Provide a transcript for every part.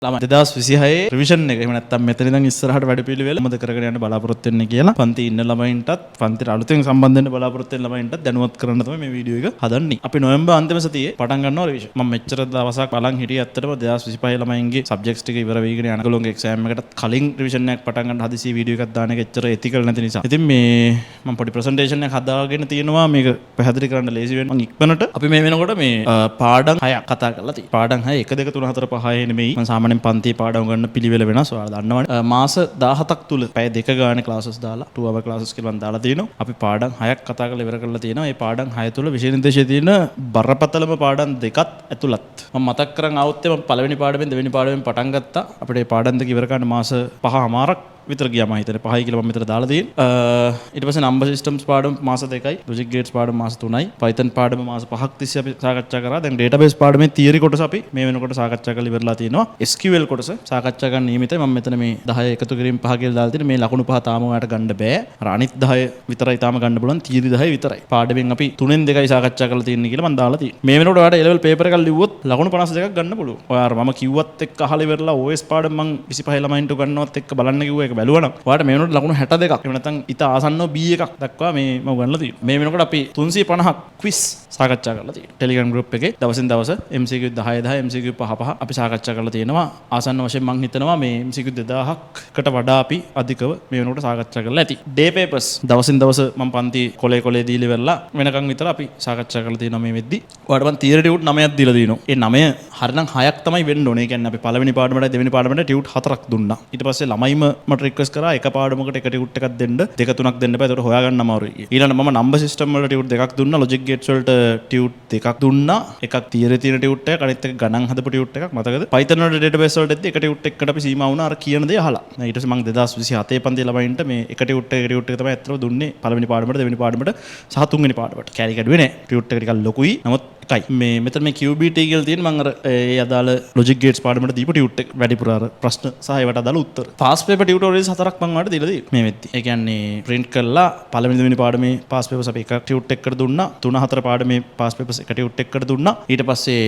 ළමයි 2026 රිවිෂන් එක. එහෙම නැත්නම් මෙතන ඉඳන් ඉස්සරහට වැඩපිළිවෙල මොකද කරගෙන යන්න බලාපොරොත්තු වෙන්නේ කියලා පන්ති ඉන්න ළමයින්ටත් පන්තිට අලුතෙන් සම්බන්ධ වෙන්න බලාපොරොත්තු වෙන ළමයින්ටත් දැනුවත් කරන්න තමයි මේ වීඩියෝ එක හදන්නේ. අපි නොවැම්බර් අන්තිම සතියේ පටන් ගන්නවා රිවිෂන්. මම මෙච්චර දවසක් බලන් හිටියේ ඇත්තටම 2025 ළමයින්ගේ සබ්ජෙක්ට්ස් ටික ඉවර වෙගෙන යන ගලෝන්ගේ එක්සෑම් එකටත් කලින් රිවිෂන් එකක් පටන් ගන්න හදිසි වීඩියෝ එකක් දාන එක එච්චර එතිකල් නැති නිසා. ඉතින් මේ මම පොඩි ප්‍රසන්ටේෂන් එකක් හදාගෙන තියෙනවා මේක පැහැදිලි කරන්න ලේසි වෙන්න. මම ඉක්මනට අපි මේ වෙනකොට මේ පාඩම් 6ක් කතා කරලා තියෙනවා. පාඩම් 6 1 2 3 4 5 නෙමෙයි. මම සාමාන්‍යයෙන් පන්තියේ පාඩම් ගන්න පිළිවෙල වෙනස්. ඔයාලා දන්නවනේ. මාස 17ක් තුල පැය 2 ගානේ ක්ලාසස් දාලා 2 hour classes කියලා මම දාලා තියෙනවා. අපි පාඩම් 6ක් කතා කරලා ඉවර කරලා තියෙනවා. මේ පාඩම් 6 තුල විෂය නිර්දේශයේ තියෙන බරපතලම පාඩම් දෙකත් ඇතුළත්. මම මතක් කරන් ආවොත් මම පළවෙනි පාඩමෙන් දෙවෙනි පාඩමෙන් පටන් ගත්තා. අපිට මේ පාඩම් දෙක ඉවර කරන්න මාස 5මාරක් විතර ගියා මම හිතන්නේ 5යි කියලා මම මෙතන දාලා තියෙන්නේ. ඊට පස්සේ නම්බර් සිස්ටම්ස් පාඩම මාස 2යි, ලොජික් ගේට්ස් පාඩම මාස 3යි, Python පාඩම මාස 5ක් තිස්සේ අපි සාකච්ඡා කරා. දැන් database පාඩමේ theory කොටස අපි මේ වෙනකොට සාකච්ඡා කරලා ඉවරලා තියෙනවා. SQL කොටස සාකච්ඡා කරන්න නියමිතයි. මම මෙතන මේ 10 එකතු කිරීම 5 කියලා දාලා තියෙන්නේ. මේ ලකුණු 5 තාම ඔයාලට ගන්න බෑ. අර අනිත් 10 විතරයි තාම ගන්න පුළුවන්. theory 10 විතරයි. පාඩමෙන් අපි 3න් 2යි සාකච්ඡා කරලා තියෙන්නේ කියලා මම දාලා තියෙන්නේ. මේ වෙනකොට ඔයාලට A level paper එකක් ලිව්වොත් ලකුණු 52ක් ගන්න පුළුවන්. ඔයාලා මම කිව්වත් එක්ක අහලා ඉවරලා OS පාඩම මම 25 ළමයින්ට ගන්නවත් එක්ක බලන්න කිව්වා ඒක බැලුවා නම් ඔයාලට මේ වෙනකොට ලකුණු 62ක් එහෙම නැත්නම් ඊට ආසන්නව B එකක් දක්වා මේ මම ගන්නලා තියෙනවා. මේ වෙනකොට අපි 350ක් ක්විස් සාකච්ඡා කරලා තියෙනවා. Telegram group එකේ දවසින් දවස MCQ 10 10 MCQ 5 5 අපි සාකච්ඡා කරලා තියෙනවා. ආසන්න වශයෙන් මම හිතනවා මේ MCQ 2000කට වඩා අපි අධිකව මේ වෙනකොට සාකච්ඡා කරලා ඇති. Day papers දවසින් දවස මම පන්ති කොලේ දීලා ඉවරලා වෙනකන් විතර අපි සාකච්ඡා කරලා තියෙනවා මේ වෙද්දි. ඔයාලට මම theory ටියුට් 9ක් දීලා දිනවා. ඒ 9 හරිනම් 6ක් තමයි වෙන්න ඕනේ. ඒ කියන්නේ අපි පළවෙනි පාඩමට දෙවෙනි පාඩමට ටියුට් 4ක් දුන්නා. ඊට පස්සේ ළමයිම මට රික්වෙස්ට් කරා එක පාඩමකට එක ටියුට් එකක් දෙන්න, දෙක තුනක් දෙන්න බෑ. ඒකට හොයාගන්න අමාරුයි. ඊළඟට මම නම්බර් සිස්ටම් වල ටියුට් දෙකක් දුන්නා, ලොජික් ගේට්ස් වලට ටියුට් දෙකක් දුන්නා. එකක් තියරේ තියෙන ටියුට් එකක්, අනිත් එක ගණන් හදපු ටියුට් එකක්. මතකද? Python වල database වලට එද්දි එක ටියුට් එකකට අපි සීමා වුණා අර කියන දේ අහලා. ඊට පස්සේ මම 2027 පන්තියේ ළමයින්ට මේ එක ටියුට් එක තමයි ඇත්තටම දුන්නේ පළවෙනි පාඩමට, දෙවෙනි පාඩමට සහ තුන්වෙනි පාඩමට. කැරි කැඩුවේ නෑ. ටියුට් එක ටිකක් ලොකුයි. නමුත් එකයි. මෙතන මේ QBT කියලා තියෙන මම අර ඒ අදාළ ලොජික් ගේට්ස් පාඩමට දීපු ටියුට් එක වැඩිපුර අර ප්‍රශ්න සහ ඒවට අදාළ උත්තර. ෆාස්ට් පේපර් ටියුටෝරියල්ස් 4ක් මම ඔයාලට දීලා තියෙනවා මේ වෙද්දි. ඒ කියන්නේ print කරලා පළවෙනි දෙවෙනි පාඩමේ පාස් පේපර්ස් අපි එක ටියුට් එකකට දුන්නා. 3 4 පාඩමේ පාස් පේපර්ස් එක ටියුට් එකකට දුන්නා. ඊට පස්සේ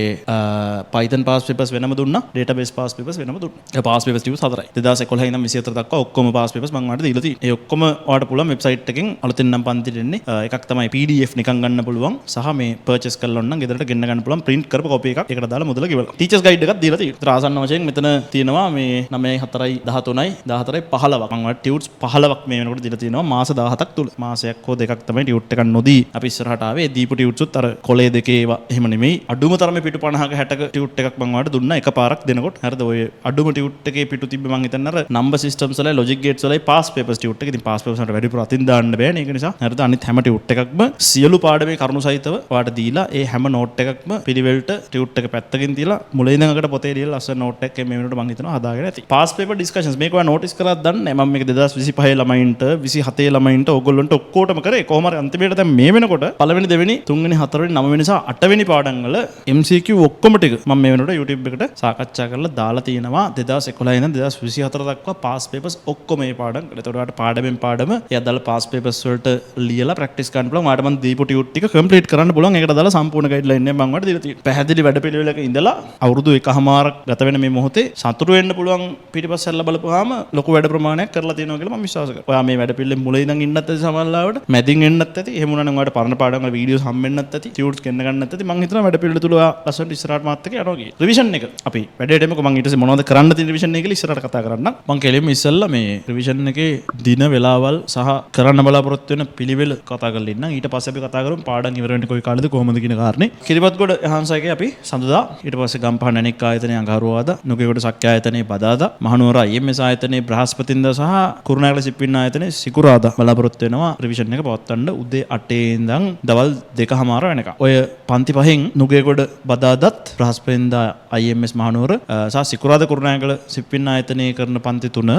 Python පාස් පේපර්ස් වෙනම දුන්නා. database පාස් පේපර්ස් වෙනම දුන්නා. ඒ පාස් පේපර්ස් ටියුට් 4යි. 2011 ඉඳන් 24 දක්වා ඔක්කොම පාස් පේපර්ස් මම ඔයාලට දීලා තියෙනවා. ඒ ඔක්කොම ඔයාලට පුළුවන් වෙබ්සයිට් එකෙන් අලුතෙන් නම් පන්තිට එන්නේ. එකක් තමයි PDF නිකන් ගන්න පුළුවන්. සහ මේ purchase කරලා නම් ගෙදරට ගෙන්න ගන්න පුළුවන්. print කරපු copy එකක් ඒකට දාලා මුදල ගෙවලා. teachers guide එකක් දීලා තියෙනවා. ඒතර ආසන්න වශයෙන් මෙතන තියෙනවා මේ 9යි 4යි 13යි 14යි 15ක්. මම ඔයාලට ටියුට්ස් 15ක් මේ වෙනකොට දීලා තියෙනවා මාස 17ක් තුල. මාසයක් හෝ දෙකක් තමයි ටියුට් එකක් නොදී අපි ඉස්සරහට ආවේ. දීපු ටියුට්ස් උත් අර කොලේ දෙකේ ඒවා එහෙම නෙමෙයි. අඩුම තරමේ පිටු 50ක 60ක ටියුට් එකක් මම ඔයාලට දුන්නා එකපාරක් දෙනකොට. හරිද? ඔය අඩුම ටියුට් එකේ පිටු තිබ්බ මම හිතන්නේ අර number systems වලයි logic gates වලයි pass papers tute එක. ඉතින් pass papers වලට වැඩිපුර අතින් දාන්න බෑනේ. ඒක නිසා හරිද? අනිත් හැම ටියුට් එකක්ම සියලු පාඩමේ කරුණු සහිතව ඔයාලට දීලා ඒ හැම නෝට් එකක්ම පිළිවෙලට ටියුට් එක පැත්තකින් තියලා මුලින් ඉඳන් අකට පොතේ ලියලා ලස්සන නෝට් එකක් මේ වෙනකොට මම හිතනවා හදාගෙන ඇති. pass paper discussions මේක ඔයා notice කරාද දන්නේ නැහැ. මම මේක 2025 ළමයින්ට 27 ළමයින්ට ඕගොල්ලන්ට ඔක්කොටම කරේ. කොහොම හරි අන්තිමේට දැන් මේ වෙනකොට පළවෙනි දෙවෙනි තුන්වෙනි හතරවෙනි නවවෙනි සහ අටවෙනි පාඩම් වල MCQ ඔක්කොම ටික මම මේ වෙනකොට YouTube එකට සාකච්ඡා කරලා දාලා තියෙනවා. 2011 ඉඳන් 2024 දක්වා pass papers ඔක්කොම මේ පාඩම් කරලා. ඒතකොට ඔයාලට පාඩමෙන් පාඩම ඒ අදාළ pass papers වලට ලියලා practice කරන්න පුළුවන්. ඔයාලට මම දීපු ටියුට් ටික complete කරන්න පුළුවන්. ඒකට අදාළ සම්පූර්ණ guideline එක මම ඔයාලට දීලා තියෙනවා. පැහැදිලි වැඩපිළිවෙලක ඉඳලා අවුරුදු එකහමාරක් ගත වෙන මේ මොහොතේ සතුටු වෙන්න පුළුවන් පිටිපස්සෙල්ලා බලපුවාම ලොකු වැඩ ප්‍රමාණයක් කරලා තියෙනවා කියලා මම විශ්වාස කරනවා. ඔයා මේ වැඩපිළිවෙලෙන් මුලින් ඉඳන් ඉන්නත් ඇති සමහරවිට මැදින් එන්නත් ඇති. එහෙම වුණා නම් ඔයාලට පරණ පාඩම් වල වීඩියෝස් හම්බෙන්නත් ඇති. ටියුට්ස් ගෙන්න ගන්නත් ඇති. මම හිතනවා වැඩපිළිවෙල තුල ඔයා ලස්සනට ඉස්සරහට මාත් එක්ක යනවා කියලා. රිවිෂන් එක අපි වැඩේට එමුකෝ. මම ඊට පස්සේ මොනවද කරන්න තියෙන රිවිෂන් එක කියලා ඉස්සරහට කතා කරන්නම්. මම කෙලින්ම ඉස්සෙල්ලා මේ රිවිෂන් එකේ දින වේලාවල් සහ කරන්න බලාපොරොත්තු වෙන පිළිවෙල කතා කරලා ඉන්නම්. ඊට පස්සේ අපි කතා කරමු පාඩම් ඉවර වෙන්නේ කොයි කාලෙද කොහොමද කියන කාරණේ. කිරිබත්ගොඩ හංසයකේ අපි සඳුදා, ඊට පස්සේ ගම්පහ නැණික් ආයතනයේ අඟහරුවාදා, නුගේගොඩ සක්‍ර ආයතනයේ බදාදා, මහනුවර IMS ආයතනයේ බ්‍රහස්පතින්දා සහ කුරුණෑගල සිප්පින්න ආයතනයේ සිකුරාදා බලාපොරොත්තු වෙනවා රිවිෂන් එක පවත්වන්න උදේ 8 ඉඳන් දවල් 2:00 වෙනකම්. ඔය පන්ති පහෙන් නුගේගොඩ බදාදත්, බ්‍රහස්පතින්දා IMS මහනුවර සහ සිකුරාදා කුරුණෑගල සිප්පින්න ආයතනයේ කරන පන්ති තුන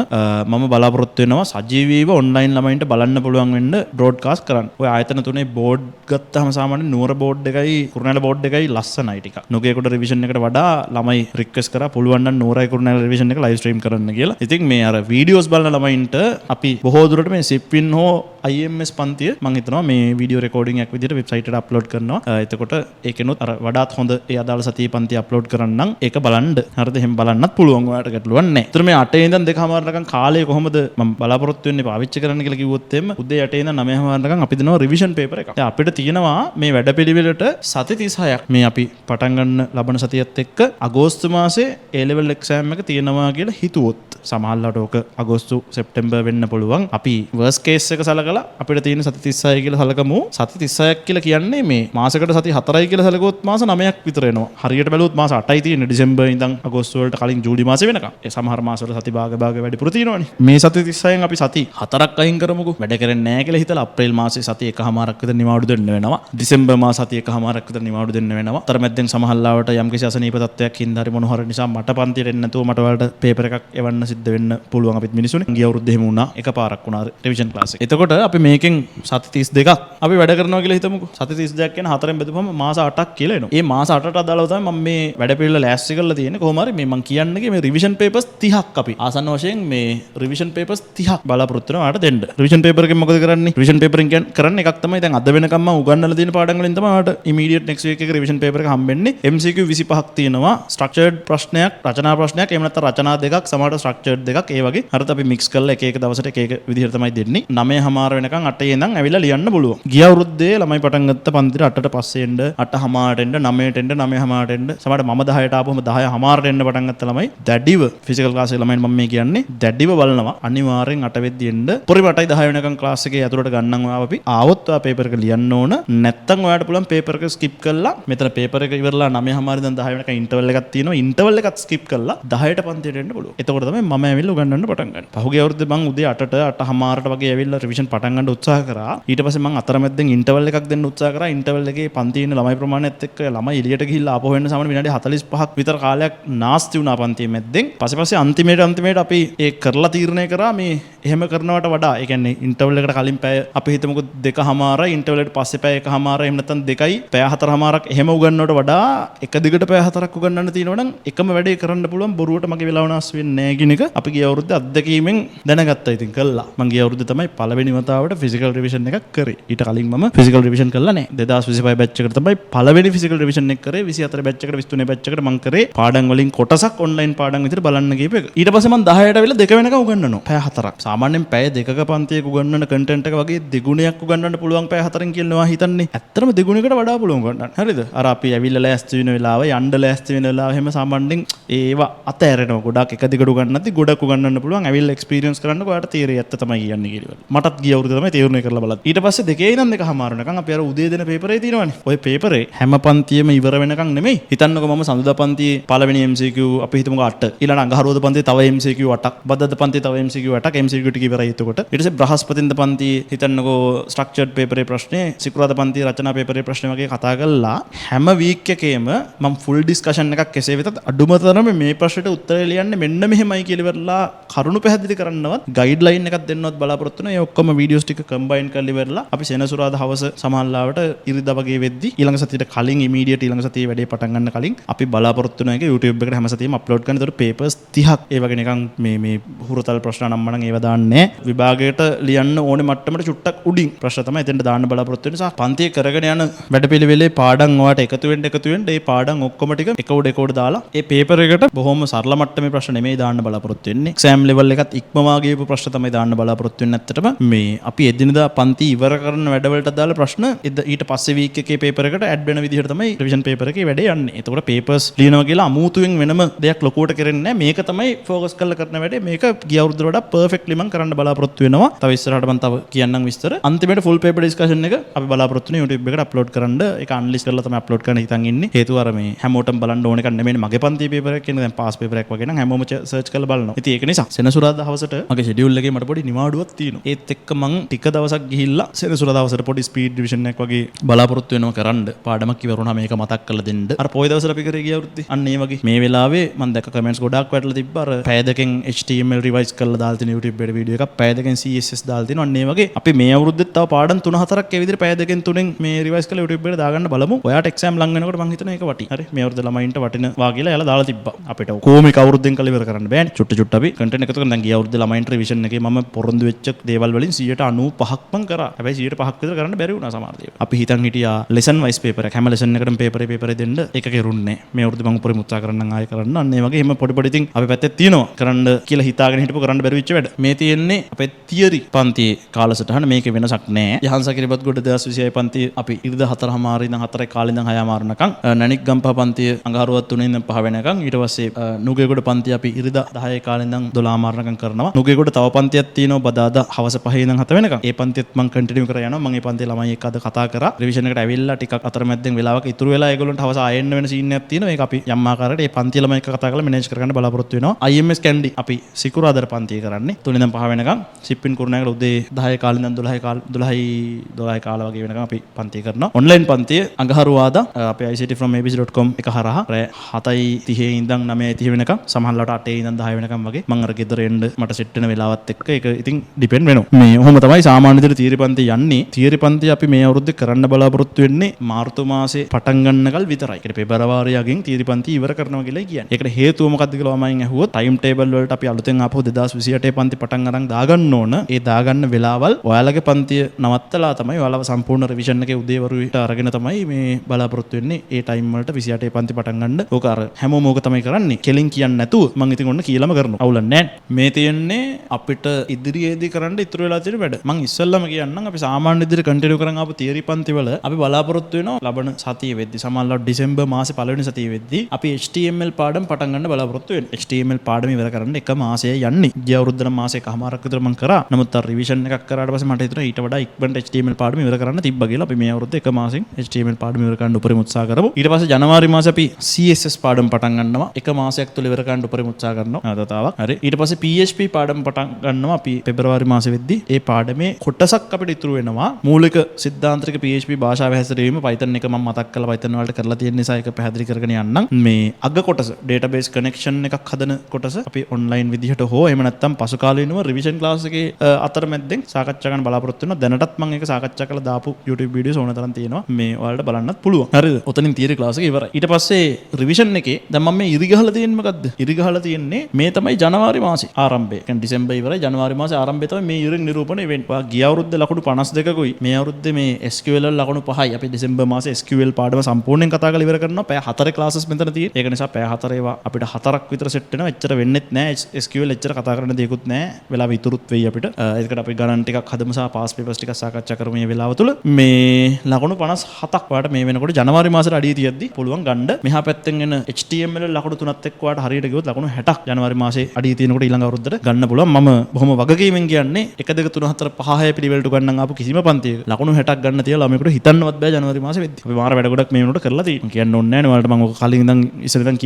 මම බලාපොරොත්තු වෙනවා සජීවීව ඔන්ලයින් ළමයින්ට බලන්න පුළුවන් වෙන්න බ්‍රෝඩ්කාස්ට් කරන්න. ඔය ආයතන තුනේ බෝඩ් ගත්තාම සාමාන්‍යයෙන් නුවර බෝඩ් එකයි කුරුණෑගල බෝඩ් එකයි ලස්සනයි ටිකක්. නුගේගොඩ රිවිෂන් එකට වඩා ළමයි රික්වෙස්ට් කරා පුළුවන් නම් නුවරයි කුරුණෑගල රිවිෂන් එක ලයිව් ස්ට්‍රීම් කරන්න කියලා. ඉතින් මේ අර වීඩියෝ වීඩියෝස් බලන ළමයින්ට අපි බොහෝ දුරට මේ සිප්වින් හෝ IMS පන්තිය මම හිතනවා මේ වීඩියෝ රෙකෝඩින් එකක් විදිහට වෙබ්සයිට් එකට අප්ලෝඩ් කරනවා. එතකොට ඒකෙනුත් අර වඩාත් හොඳ ඒ අදාළ සතියේ පන්ති අප්ලෝඩ් කරන්නම් ඒක බලන්න. හරිද? එහෙම බලන්නත් පුළුවන්. ඔයාලට ගැටලුවක් නැහැ. ඒතර මේ 8 ඉඳන් 2:00 කාලය කොහොමද මම බලාපොරොත්තු වෙන්නේ පාවිච්චි කරන්න කියලා කිව්වොත් එimhe උදේ 8 ඉඳන් 9:00 අපි දෙනවා රිවිෂන් පේපර් එකක්. දැන් අපිට තියෙනවා මේ වැඩපිළිවෙලට සති 36ක් මේ අපි පටන් ගන්න ලබන සතියත් එක්ක අගෝස්තු මාසේ A level exam එක තියෙනවා කියලා හිතුවොත් සමහරවිට ඕක අගෝස්තු සෙප්තැම්බර් වෙන්න පුළුවන්. අපි worst case එක සලකලා අපිට තියෙන සති 36 කියලා සලකමු. සති 36ක් කියලා කියන්නේ මේ මාසෙකට සති 4යි කියලා සලකුවොත් මාස 9ක් විතර එනවා. හරියට බැලුවොත් මාස 8යි තියෙන්නේ ඩිසෙම්බර් ඉඳන් අගෝස්තු වලට කලින් ජූලි මාසෙ වෙනකම්. ඒ සමහර මාසවල සති භාග වැඩිපුර තියෙනවනේ. මේ සති 36න් අපි සති 4ක් අයින් කරමුකෝ. වැඩ කරන්නේ නැහැ කියලා හිතලා අප්‍රේල් මාසේ සති 1මාරක් විතර නිවාඩු දෙන්න වෙනවා. ඩිසෙම්බර් මාස සති 1මාරක් විතර නිවාඩු දෙන්න වෙනවා. අතරමැද්දෙන් සමහරවිට යම්කිසි අසනීප තත්ත්වයක් හින්දා හරි මොන හරි නිසා මට පන්තියට එන්න නැතුව මට වලට පේපර් එකක් එවන්න සිද්ධ වෙන්න පුළුවන් අපිත් මිනිසුනේ. ගිය අවුරුද්දේ එහෙම වුණා. එකපාරක් වුණා රිවිෂන් ක්ලාස් එක. එතකොට අපි මේකෙන් සති 32ක් අපි වැඩ කරනවා කියලා හිතමුකෝ. සති 32ක් කියන 4ෙන් බෙදුවම මාස 8ක් කියලා එනවා. මේ මාස 8ට අදාළව තමයි මම මේ වැඩ පිළිවෙල ලෑස්ති කරලා තියෙන්නේ. කොහොම හරි මේ මම කියන්නේ මේ රිවිෂන් පේපර්ස් 30ක් අපි ආසන්න වශයෙන් මේ රිවිෂන් පේපර්ස් 30ක් බලාපොරොත්තු වෙනවා ආට දෙන්න. රිවිෂන් පේපර් එකෙන් මොකද කරන්නේ? රිවිෂන් පේපරෙන් කරන්නේ එකක් තමයි දැන් අද වෙනකම් මම උගන්වලා තියෙන පාඩම් වලින් තමයි ආට ඉමීඩියට් නෙක්ස්ට් වීක් එකේ රිවිෂන් පේපර් එක හම්බෙන්නේ. MCQ 25ක් තියෙනවා. ස්ට්‍රක්චර්ඩ් ප්‍රශ්නයක්, රචනා ප්‍රශ්නයක්, එහෙම නැත්නම් රචනා දෙකක්, සමහරට ස්ට්‍රක්චර්ඩ් දෙකක්. ඒ වගේ හරියට අපි මික්ස් කරලා එක දවසට එක විදිහට තමයි දෙන්නේ. 9:00 වෙනකන් 8 ඉඳන් ඇවිල්ලා ලියන්න පුළුවන්. ගිය අවුරුද්දේ ළමයි පටන් ගත්ත පන්තිට 8ට පස්සේ එන්න, 8:00 එන්න, 9ට එන්න, 9:00 එන්න. සමහරට මම 10ට ආපුවම 10:00 එන්න පටන් ගත්ත ළමයි දැඩිව ෆිසිකල් ක්ලාස් එකේ ළමයින් මම මේ කියන්නේ දැඩිව බලනවා. අනිවාර්යෙන් 8 වෙද්දි එන්න. පොරිම 8යි 10 වෙනකන් ක්ලාස් එකේ ඇතුළට ගන්නම් ඔයාව අපි. ආවොත් ඔයා පේපර් එක ලියන්න ඕන. නැත්තම් ඔයාට පුළුවන් පේපර් එක ස්කිප් කරලා මෙතන පේපර් එක ඉවරලා 9:00 ඉඳන් 10 වෙනකන් ඉන්ටර්වල් එකක් තියෙනවා. ඉන්ටර්වල් එකත් ස්කිප් කරලා 10ට පන්තියට එන්න පුළුවන්. එතකොට තමයි මම ඇවිල්ලා උගන්වන්න පටන් ගන්න. පහුගිය අවුරුද්දේ මම උදේ 8ට 8:00 වගේ ඇවිල්ලා රිවිෂන් පටන් ගන්න උත්සාහ කරා. ඊට පස්සේ මම අතරමැද්දෙන් ඉන්ටර්වල් එකක් දෙන්න උත්සාහ කරා. ඉන්ටර්වල් එකේ පන්තියේ ඉන්න ළමයි ප්‍රමාණයත් එක්ක ළමයි එළියට ගිහිල්ලා ආපහු එන්න සමහර විනාඩි 45ක් විතර කාලයක් නාස්ති වුණා පන්තියේ මැද්දෙන්. පස්සේ අන්තිමේට අපි ඒ කරලා තීරණය කරා මේ එහෙම කරනවට වඩා ඒ කියන්නේ ඉන්ටර්වල් එකට කලින් පැය අපි හිතමුකෝ 2:00 ඉන්ටර්වල් එකට පස්සේ පැය 1:00 එහෙම නැත්නම් 2යි පැය 4:00ක් එහෙම උගන්වනවට වඩා එක දිගට පැය 4ක් උගන්වන්න තියෙනවා නම් එකම වැඩේ කරන්න පුළුවන් බොරුවට මගේ වෙලාව නාස් වෙන්නේ නැහැ කියන එක අපි ගිය අවුරුද්දේ අත්දැකීමෙන් දැනගත්තා. ඉතින් කළා. මම ගිය අවුරුද්දේ තමයි පළවෙනි වතාවට ෆිසිකල් රිවිෂන් එකක් කරේ. ඊට කලින් මම ෆිසිකල් රිවිෂන් කළා නැහැ. 2025 බැච් එකට තමයි පළවෙනි ෆිසිකල් රිවිෂන් එක කරේ. 24 බැච් එකට 23 බැච් එකට මම කරේ පාඩම් වලින් කොටසක් ඔන්ලයින් පාඩම් විතර බලන්න ගිහපු එක. ඊට පස්සේ මම 10ට අවිලා 2 වෙනකම් උගන්වනවා. පැය 4ක්. සාමාන්‍යයෙන් පැය 2ක පන්තියක උගන්වන කන්ටෙන්ට් එක වගේ දෙගුණයක් උගන්වන්න පුළුවන් පැය 4න් කියනවා හිතන්නේ. ඇත්තටම දෙගුණයකට වඩා පුළුවන් උගන්වන්න. හරිද? අර අපි ඇවිල්ලා ලෑස්ති වෙන වෙලාව, යන්න ලෑස්ති වෙන වෙලාව හැම සාමාන්‍යයෙන් ඒවා අතෑරෙනවා. ගොඩක් එක දිගට උගන්වන්නත් ගොඩක් උගන්වන්න පුළුවන්. ඇවිල්ලා එක්ස්පීරියන්ස් කරන්නකො ඔයාලට තීරේ ඇත්ත තමයි කියන්නේ කියලා. මටත් ගිය අවුරුද්දේ තමයි තීරණය කරලා බලන්න. ඊට පස්සේ 2 ඉඳන් 2:00 වෙනකන් අපි අර උදේ දෙන පේපරේ තියෙනවනේ. ওই පේපරේ හැම පන්තියෙම ඉවර වෙනකන් නෙමෙයි. හිතන්නකො මම සඳුදා පන්තියේ පළවෙනි MCQ අපි හිතමුකෝ 8. ඊළඟ අඟහරුවාදා පන්තියේ තව MCQ 8ක්. බද්දාදා පන්තියේ තව MCQ 8ක්. MCQ ටික ඉවරයි එතකොට. ඊට පස්සේ බ්‍රහස්පතින්දා පන්තියේ හිතන්නකො ස්ට්‍රක්චර්ඩ් පේපරේ ප්‍රශ්නේ, සිකුරාදා පන්තියේ රචනා පේපරේ ප්‍රශ්නේ වගේ කතා කරලා හැම වීක් එකේම මම ෆුල් ඩිස්කෂන් එකක් කෙසේ වෙතත් අඩුම තරමේ මේ ප්‍රශ්නෙට උත්තරය ලියන්නේ මෙන්න මෙහෙමයි කියලා ඉවරලා කරුණු පැහැදිලි කරන්නවත් ගයිඩ්ලයින් එකක් දෙන්නවත් බලාපොරොත්තු වෙනවා. ඒ ඔක්කොම වීඩියෝස් ටික කම්බයින් කරලා ඉවරලා අපි සෙනසුරාදා හවස සමහරවිට ඉරිදා වගේ වෙද්දි ඊළඟ සතියට කලින් ඉමීඩියට් ඊළඟ සතියේ වැඩේ පටන් ගන්න කලින් අපි බලාපොරොත්තු වෙන එක YouTube එකට හැම සතියෙම අප්ලෝඩ් කරන. ඒතකොට පේපර්ස් 30ක් ඒ වගේ නිකන් මේ හුරතල් ප්‍රශ්න නම් මනම් ඒව දාන්නේ විභාගයට ලියන්න ඕනේ මට්ටමට චුට්ටක් උඩින් ප්‍රශ්න තමයි එතෙන්ට දාන්න බලාපොරොත්තු වෙන නිසා පන්තියේ කරගෙන යන වැඩපිළිවෙලේ පාඩම් ඔයාලට එකතු වෙන්න ඒ පාඩම් ඔක්කොම ටික එක උඩ දාලා ඒ පේපර් එකට බොහොම සරල මට්ටමේ ප්‍රශ්න නෙමෙයි දාන්න බලාපොරොත්තු වෙන්නේ. එක්සෑම් ලෙවල් එකත් ඉක්මවා ගියපු ප්‍රශ්න තමයි දාන්න බලාපොරොත්තු වෙන්නේ. ඇත්තටම මේ අපි එදිනදා පන්ති ඉවර කරන වැඩවලට දාලා ප්‍රශ්න ඊට පස්සේ වීක් එකේ පේපර් එකට ඇඩ් වෙන විදිහට තමයි රිවිෂන් පේපර් එකේ වැඩේ යන්නේ. එතකොට පේපර්ස් ලියනවා කියලා අමුතුවෙන් වෙනම දෙයක් ලොකුවට කරන්නේ නැහැ. මේක තමයි ફોකස් කරලා කරන වැඩේ. මේක ගිය අවුරුද්දට වඩා පර්ෆෙක්ට්ලි මම කරන්න බලාපොරොත්තු වෙනවා. තව ඉස්සරහට මම තව කියන්නම් විස්තර. අන්තිමට ෆුල් පේපර් ඩිස්කෂන් එක අපි බලාපොරොත්තු වෙන YouTube එකට අප්ලෝඩ් කරන්න. ඒක අන්ලිස්ට් කරලා තමයි අප්ලෝඩ් කරන්න හිතන් ඉන්නේ. හේතුව අර මේ හැමෝටම බලන්න ඕන එකක් නෙමෙයි. මගේ පන්තියේ පේපර් එක කියන්නේ දැන් පාස් පේපර් එකක් වගේ නම් හැමෝම සර්ච් කරලා බලනවා. ඉතින් ඒක නිසා සෙනසුරාදා හවසට මගේ ෂෙඩියුල් එකේ මට පොඩි නිවාඩුවක් තියෙනවා. ඒත් එක්ක මං ටික දවසක් ගිහිල්ලා සෙනසුරාදා හවසට පොඩි ස්පීඩ් රිවිෂන් එකක් වගේ බලාපොරොත්තු වෙනවා කරන්න. පාඩමක් ඉවරුණා මේක මතක් කරලා දෙන්න. අර පොයි දවසට අපි කරේ ගිය අවුරුද්දේ. අන්න ඒ වගේ මේ වෙලාවේ මම දැක්ක කමෙන්ට්ස් ගොඩාක් වැටලා තිබ්බා. අර පැය දෙකෙන් HTML රිවයිස් කරලා දාලා තියෙන YouTube එකට වීඩියෝ එකක්. පැය දෙකෙන් CSS දාලා තියෙනවා. අන්න ඒ වගේ අපි මේ අවුරුද්දෙත් තව පාඩම් 3-4ක් ඒ විදිහට පැය දෙකෙන් 3න් මේ රිවයිස් කරලා YouTube එකට දාගන්න බලමු. ඔයාට එක්සෑම් ලඟ වෙනකොට මං හිතනවා ඒක වටි. හරි මේ අවුරුද්ද ළමයින්ට වටිනවා කියලා එයාලා දාලා තිබ්බා. අපිට කොහොම එක අවුරුද්දෙන් කල ඉවර කරන්න බෑනේ. චුට්ට අපි කන්ටෙන්ට් එකතු එකතු කරන දැන් ගිය අවුරුද්දේ ළමයින්ට රිවිෂන් එකේ මම පොරොන්දු වෙච්ච දේවල් වලින් 95%ක් මම කරා. හැබැයි 105ක් විතර කරන්න බැරි වුණා සමහර දේවල්. අපි හිතන් හිටියා ලෙසන් වයිස් පේපර් එක හැම ලෙසන් එකකටම පේපරේ දෙන්න ඒක කෙරුන්නේ. මේ අවුරුද්දේ මම උපරිම උත්සාහ කරන්නම් ආයෙ කරන්න. අන්න ඒ වගේ එහෙම පොඩි ඉතින් අපි පැත්තේ තියෙනවා කරන්න කියලා හිතාගෙන හිටපු කරන්න බැරි වෙච්ච වැඩ. මේ තියෙන්නේ අපේ තියරි පන්තියේ කාලසටහන මේකේ වෙනසක් නැහැ. යහන්ස කිරිබත්ගොඩ 2026 පන්තියේ අපි ඉරිදා 4:00 ඉඳන් 4 කාලේ ඉඳන් 6:00 නකම් නනික් ගම්පහ පන්තියේ අඟහරුවත් 3 ඉඳන් 5 වෙනකම් ඊට පස්සේ නුගේගොඩ පන්තිය අපි ඉරිදා 10 කාලේ ඉඳන් 12:00 නකම් කරනවා. නුගේගොඩ තව පන්තියක් තියෙනවා බදාදා හවස 5 ඉඳන් 7 වෙනකම්. ඒ පන්තියත් මම කන්ටිනියු කරලා යනවා. මම ඒ පන්තියේ ළමයි එක්ක අද කතා කරා. රිවිෂන් එකට ඇවිල්ලා ටිකක් අතරමැද්දෙන් වෙලාවක ඉතුරු වෙලා ඒගොල්ලන්ට හවස ආයෙන්න වෙන සීන් එකක් තියෙනවා. ඒක අපි යම් ආකාරයකට ඒ පන්තිය ළමයි එක්ක කතා කරලා මැනේජ් කරගන්න බලාපොරොත්තු වෙනවා. IMS කැන්ඩි අපි සිකුරාදා පන්තිය කරන්නේ 3 ඉඳන් 5 වෙනකම්. සිප්පින් කුරුණෑගල උදේ 10 කාලේ ඉඳන් 12 කාලේ වගේ වෙනකම් අපි පන්තිය කරනවා. ඔන්ලයින් පන්තිය අඟහරුවාදා අපේ ict.abc.com එක හරහා රෑ 7:30 ඉඳන් 9:30 වෙනකම් සමහරවිට 8 ඉඳන් 10 වෙනකම් වගේ මම අර ගෙදර එන්න මට සෙට් වෙන වෙලාවත් එක්ක ඒක ඉතින් ඩිපෙන්ඩ් වෙනවා. මේ ඔහොම තමයි සාමාන්‍ය විදිහට තියරි පන්තිය යන්නේ. තියරි පන්තිය අපි මේ අවුරුද්දේ කරන්න බලාපොරොත්තු වෙන්නේ මාර්තු මාසේ පටන් ගන්නකල් විතරයි. ඒකට පෙබරවාරියගෙන් තියරි පන්තිය ඉවර කරනවා කියලා කියන්නේ. ඒකට හේතුව මොකක්ද කියලා මම අහුවොත් ටයිම් ටේබල් වලට අපි අලුතෙන් ආපහු 2028 පන්ති පටන් අරන් දාගන්න ඕන. ඒ දාගන්න වෙලාවල් ඔයාලගේ පන්තිය නවත්තලා තමයි ඔයාලව සම්පූර්ණ රිවිෂන් එකේ උදේවරුට අරගෙන තමයි මේ බලාපොරොත්තු වෙන්නේ. ඒ ටයිම් වලට 28 පන්ති පටන් ගන්න. ඕක අර හැමෝම ඕක තමයි කරන්නේ. කෙලින් කියන්නේ නැතුව මම ඉතින් ඔන්න කියලාම කරනවා. අවුලක් නැහැ. මේ තියෙන්නේ අපිට ඉදිරියේදී කරන්න ඉතුරු වෙලා තියෙන වැඩ. මම ඉස්සෙල්ලාම කියන්නම් අපි සාමාන්‍ය විදිහට කන්ටිනියු කරන් ආපු තියරි පන්ති වල අපි බලාපොරොත්තු වෙනවා ලබන සතියේ වෙද්දි සමහරවිට ඩිසෙම්බර් මාසේ පළවෙනි සතියේ වෙද්දි අපි HTML පාඩම් පටන් ගන්න බලාපොරොත්තු වෙන්නේ. HTML පාඩම ඉවර කරන්න එක මාසයයි යන්නේ. ගිය අවුරුද්දේ මාසෙකමාරක් විතර මම කරා. නමුත් අර රිවිෂන් එකක් කරාට පස්සේ මට හිතුණා ඊට වඩා ඉක්මනට HTML පාඩම ඉවර කරන්න තිබ්බා කියලා. අපි මේ අවුරුද්දේ එක මාසෙන් HTML පාඩම ඉවර කරන්න උපරිම උත්සාහ කරමු. ඊට පස්සේ ජනවාරි මාසේ අපි CSS පාඩම පටන් ගන්නවා. එක මාසයක් තුල ඉවර කරන්න උපරිම උත්සාහ කරනවා. ආතතාවක්. හරි. ඊට පස්සේ PHP පාඩම පටන් ගන්නවා අපි පෙබරවාරි මාසේ වෙද්දි. ඒ පාඩමේ කොටසක් අපිට ඉතුරු වෙනවා. මූලික සිද්ධාන්තික PHP භාෂාව හැසිරීම Python එක මම මතක් කරලා Python වලට කරලා තියෙන නිසා ඒක පැහැදිලි කරගෙන යන්නම්. මේ අග කොටස database connection එකක් හදන කොටස අපි online විදිහට හෝ එහෙම නැත්නම් පසු කාලීනව රිවිෂන් ක්ලාස් එකේ අතරමැද්දෙන් සාකච්ඡා කරන්න බලාපොරොත්තු වෙනවා. දැනටත් මම ඒක සාකච්ඡා කරලා දාපු YouTube වීඩියෝස් ඕන තරම් තියෙනවා. මේ ඔයාලට බලන්නත් පුළුවන්. හරිද? ඔතනින් තියරි ක්ලාස් එක ඉවරයි. ඊට පස්සේ රිවිෂන් එකේ දැන් මම මේ ඉරි ගහලා තියෙන්නේ මොකද්ද? ඉරි ගහලා තියෙන්නේ මේ තමයි ජනවාරි මාසේ ආරම්භය. කියන්නේ ඩිසෙම්බර් ඉවරයි ජනවාරි මාසේ ආරම්භය තමයි මේ ඉරි නිරූපණය වෙන්නේ. ඔයා ගිය අවුරුද්දේ ලකුණු 52කුයි මේ අවුරුද්දේ මේ SQL වල ලකුණු 5යි. අපි ඩිසෙම්බර් මාසේ SQL පාඩම සම්පූර්ණයෙන් කතා කරලා ඉවර කරනවා. පැය 4 ක්ලාසස් මෙතන තියෙන්නේ. ඒක නිසා පැය 4 ඒවා අපිට 4ක් විතර සෙට් වෙනවා. එච්චර වෙන්නෙත් නෑ. SQL එච්චර කතා කරන්න දෙයක්වත් නෑ. වෙලාව ඉතුරුත් වෙයි අපිට. ඒකට අපි ගණන් ටිකක් හදමු සහ පාස් පේපර්ස් ටිකක් සාකච්ඡා කරමු මේ වෙලාව තුල. මේ ලකුණු 57ක් වාට මේ වෙනකොට ජනවාරි මාසෙට අඩිය තියද්දි පුළුවන් ගන්න. මෙහා පැත්තෙන් එන HTML ලකුණු 3ත් එක්ක වාට හරියට ගියොත් ලකුණු 60ක් ජනවාරි මාසේ අඩිය තියෙනකොට ඊළඟ අවුරුද්දට ගන්න පුළුවන්. මම බොහොම වගකීමෙන් කියන්නේ 1 2 3 4 5 6 පිළිවෙලට ගණන් ආපු කිසිම පන්තියක ලකුණු 60ක් ගන්න තියලා ළමයෙකුට හිතන්නවත් බෑ ජනවාරි මාසේ වෙද්දි. අපි මාර වැඩ ගොඩක් මේ වෙනකොට කරලා තියෙනවා. කියන්න ඕනේ නෑනේ ඔයාලට මම ඔක කලින් ඉඳන් ඉස්සර ඉඳන්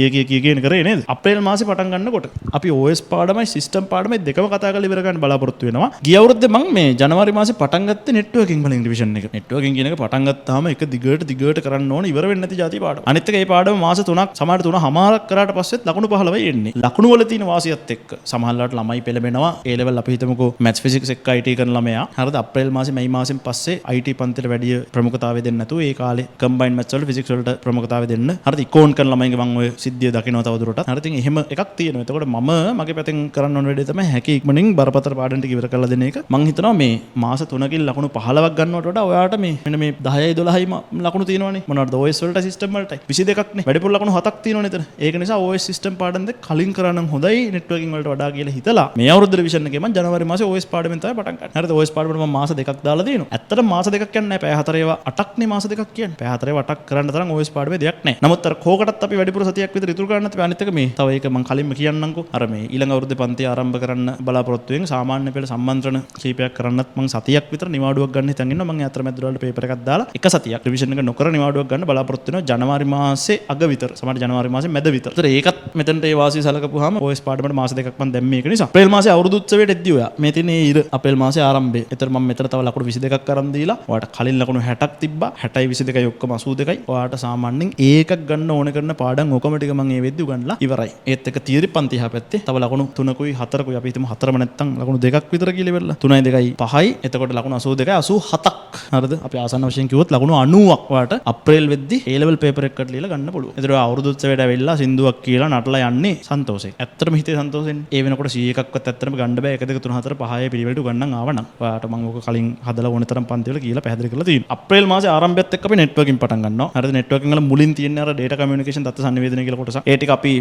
කියන කරේ නේද? අප්‍රේල් මාසේ පටන් ගන්නකොට අපි OS පාඩමයි සිස්ටම් පාඩමයි දෙකම කතා කරලා ඉවර ගන්න බලාපොරොත්තු වෙනවා. ගිය අවුරුද්දේ මම මේ ජනවාරි මාසේ පටන් ගත්තේ නෙට්වර්කින් වලින් රිවිෂන් එක. නෙට්වර්කින් කියන එක පටන් ගත්තාම එක දිගට කරන්න ඕනේ ඉවර වෙන්නේ නැති જાති පාඩම. අනිත් එක මේ පාඩම මාස 3ක් සමහර 3මාරක් කරාට පස්සෙත් ලකුණු 15යි එන්නේ. ලකුණු වල තියෙන වාසියත් එක්ක සමහරවිට ළමයි පෙළඹෙනවා. ඒ ලෙවල් අපි හිතමුකෝ මැත්ස් ෆිසික්ස් එක්ක IT කරන ළමයා. හරිද? අප්‍රේල් මාසේ මැයි මාසෙන් පස්සේ IT පන්තියට වැඩි ප්‍රමුඛතාවය දෙන්න නැතුව ඒ කාලේ කම්බයින්ඩ් මැත්ස් වල ෆිසික්ස් වලට ප්‍රමුඛතාවය දෙන්න. හරිද? ඉකෝන් කරන ළමයින්ගේ මම ඔය සිද්ධිය දකිනවා තවදුරටත්. හරිද? ඉතින් එහෙම එකක් තියෙනවා. එතකොට මම මගේ පැත්තෙන් කරන්න ඕන වැඩේ තමයි හැකි ඉක්මනින් බරපතල පාඩම් ටික ඉවර කරලා දෙන එක. මම හිතනවා මේ මාස 3කින් ලකුණු 15ක් ගන්නවට වඩා ඔයාට මේ මෙන්න මේ 10යි 12යි ලකුණු තියෙනවනේ. මොනවද OS වලට සිස්ටම් වලටයි 22ක් නේ. වැඩිපුර ලකුණු 7ක් තියෙනවනේ එතන. ඒක නිසා OS සිස්ටම් පාඩම් දෙක කලින් කරා නම් හොඳයි නෙට්වර්කින් වලට වඩා කියලා හිතලා මේ අවුරුද්ද රිවිෂන් එකේ මම ජනවාරි මාසේ OS පාඩමෙන් තමයි පටන් ගන්න. හරිද? OS පාඩමට මම මාස 2ක් දාලා තියෙනවා. ඇත්තටම මාස 2ක් කියන්නේ නැහැ. පැය 4 ඒවා 8ක් නේ මාස 2ක් කියන්නේ. පැය 4 ඒවා 8ක් කරන්න තරම් OS පාඩමේ දෙයක් නැහැ. නමුත් අර කෝකටත් අපි වැඩිපුර සතියක් විතර ඉතුරු කරන්න තියෙනවා. අනිත් එක මේ තව ඒක මම කලින්ම කියන්නම්කෝ. අර මේ ඊළඟ අවුරුද්දේ පන්ති ආරම්භ කරන්න බලාපොරොත්තු වෙන සාමාන්‍ය පෙළ සම්මන්ත්‍රණ කීපයක් කරන්නත් මම සතියක් විතර නිවාඩුවක් ගන්න හිතන් ඉන්නවා. මම අතරමැද වලට පේපර් එකක් දාලා එක සතියක් රිවිෂන් එක නොකර නිවාඩුවක් ගන්න බලාපොරොත්තු වෙනවා. ජනවාරි මාසේ අග විතර. සමහර ජනවාරි මාසේ මැද විතර. ඒතර ඒකත් මෙතනට ඒ වාසිය සලකපුවාම OS පාඩමට මාස 2ක් මම දැම්මේ ඒක නිසා. අප්‍රේල් මාසේ අවුරුදු උත්සවයට එද්දී ඔයා මේ තියෙන ඉර අප්‍රේල් මාසේ ආරම්භය. ඒතර මම මෙතන තව ලකුණු 22ක් අරන් දීලා ඔයාට කලින් ලකුණු 60ක් තිබ්බා. 60යි 22යි ඔක්කොම 82යි. ඔයාට සාමාන්‍යයෙන් ඒකක් ගන්න ඕන කරන පාඩම් ඔකම ටික මම ඒ වෙද්දි උගන්ලා ඉවරයි. ඒත් එක තියරි පන්ති එහා පැත්තේ තව ලකුණු 3කුයි 4කුයි අපි හිතමු 4ම නැත්තම් ලකුණු 2ක් විතර කියලා ඉවරලා 3යි 2යි 5යි. එතකොට ලකුණු 82යි 87ක්. හරිද? අපි ආසන්න වශයෙන් කිව්වොත් ලකුණු 90ක් ඔයාට අප්‍රේල් වෙද්දි A level paper එකකට ලියලා ගන්න පුළුවන්. ඒතර ඔයා අවුරුදු උත්සවයට ඇවිල්ලා සින්දුවක් කියලා නටලා යන්නේ සන්තෝෂෙන්. ඇත්තටම හිතේ සන්තෝෂෙන්. ඒ වෙනකොට 100ක්වත් ඇත්තටම ගන්න බෑ 1 2 3 4 5 පිළිවෙලට උගන්වන්න ආවනම් ඔයාලට මම ඔක කලින් හදලා ඕන තරම් පන්ති වල කියලා පැහැදිලි කරලා තියෙනවා. අප්‍රේල් මාසේ ආරම්භයත් එක්ක අපි නෙට්වර්කින් පටන් ගන්නවා. හරිද? නෙට්වර්කින් වල මුලින් තියෙන අර data communication දත්ත සංනිවේදනය කියලා කොටසක්. ඒ ටික අපි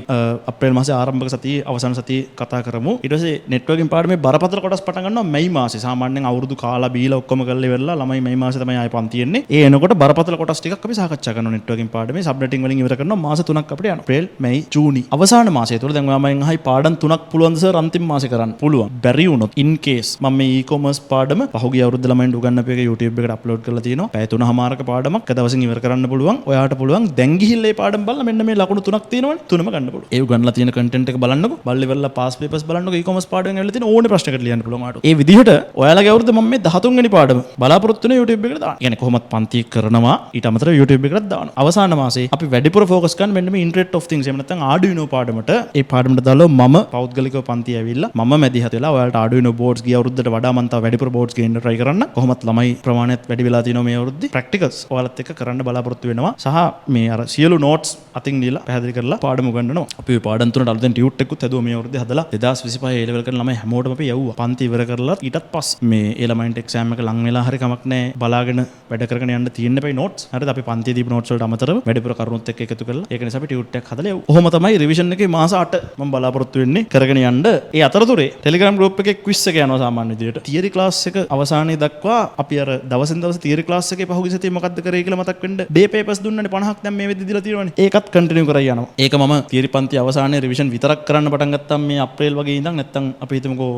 අප්‍රේල් මාසේ ආරම්භක සතියේ අවසාන සතියේ කතා කරමු. ඊට පස්සේ නෙට්වර්කින් පාඩමේ බරපතල කොටස් පටන් ගන්නවා මැයි මාසේ. සාමාන්‍යයෙන් අවුරුදු කාලා බීලා ඔක්කොම කරලා ඉවරලා ළමයි මැයි මාසේ තමයි ආයෙ පන්ති එන්නේ. ඒ එනකොට බරපතල කොටස් ටිකක් අපි සාකච්ඡා කරනවා නෙට්වර්කින් පාඩමේ සබ්නෙටින් වලින් ඉවර කරනවා මාස 3ක් අපිට යනවා. අප්‍රේල් මැයි ජූනි අවසාන මාසය තුල දැන් ඔයා මගෙන් අහයි පාඩම් 3ක් පුළුවන්ද සර් අන්තිම මාසේ කරන්න? පුළුවන්. බැරි වුණොත් in case මම මේ e-commerce පාඩම පහුගිය අවුරුද්ද ළමයින්ට උගන්වපු එක YouTube එකට අප්ලෝඩ් කරලා තියෙනවා. පැය 3මාරක පාඩමක් එක දවසින් ඉවර කරන්න පුළුවන්. ඔයාට පුළුවන් දැන් ගිහිල්ලා මේ පාඩම බලලා මෙන්න මේ ලකුණු 3ක් තියෙනවනේ. 3ම ගන්න පුළුවන්. ඒ උගන්වලා තියෙන content එක බලන්නකො. බලලා ඉවරලා pass papers බලන්නකො. e-commerce පාඩමෙන් ඇවිල්ලා තියෙන ඕනේ ප්‍රශ්නකට ලියන්න පුළුවන් ඔයාට. ඒ විදිහට ඔයාලගේ අවුරුද්ද මම මේ 13 වෙනි පාඩම බලාපොරොත්තු වෙන YouTube එකට දාන්න. يعني කොහොමත් පන්ති කරනවා ඊට අමතරව YouTube එකකට දානවා. අවසාන මාසේ අපි වැඩිපුර focus කරන්නේ මෙන්න මේ internet of things එහෙම නැත්නම් Arduino පාඩමට. ඒ පාඩමට දාලා මම පෞද්ගලිකව පන්ති ඇවිල්ලා මම මැදිහත් වෙලා ඔයාලට Arduino boards ගිය අවුරුද්දට වඩා මම තව වැඩිපුර boards ගේන්න try කරන්න. කොහොමත් ළමයි ප්‍රමාණයත් වැඩි වෙලා තියෙනවා මේ අවුරුද්දේ. practicals ඔයාලත් එක්ක කරන්න බලාපොරොත්තු වෙනවා. සහ මේ අර සියලු notes අතින් දීලා පැහැදිලි කරලා පාඩම උගන්වනවා. අපි මේ පාඩම් තුනට අලුතෙන් ටියුට් එකකුත් හදුවා මේ අවුරුද්දේ හදලා 2025 A level කරන ළමයි හැමෝටම අපි යවුවා. පන්ති ඉවර කරලා ඊටත් පස්සේ මේ ඒ ළමයින්ට exam එක ලඟ වෙලා හරි කමක් නැහැ. බලාගෙන වැඩ කරගෙන යන්න තියෙන්න බයි notes. හරිද? අපි පන්තියේ දීපු notes වලට අමතරව වැඩිපුර කරුණුත් එක්ක එකතු කරලා ඒක නිසා අපි ටියුට් එකක් හදලා යවුවා. ඔහොම තමයි revision එකේ මාස 8 මම බලාපොරොත්තු වෙන්නේ කරගෙන යන්න. ඒ අතරතුරේ Telegram group එකේ quiz එක යනවා සාමාන්‍ය විදියට. theory class එක අවසානයේ දක්වා අපි අර දවසින් දවස theory class එකේ පහුගිය සතියේ මොකද්ද කරේ කියලා මතක් වෙන්න day papers දුන්නනේ 50ක් දැන් මේ වෙද්දි දීලා තියෙනවනේ. ඒකත් continue කරලා යනවා. ඒක මම theory පන්ති අවසානයේ revision විතරක් කරන්න පටන් ගත්තාම මේ අප්‍රේල් වගේ ඉඳන් නැත්තම් අපි හිතමුකෝ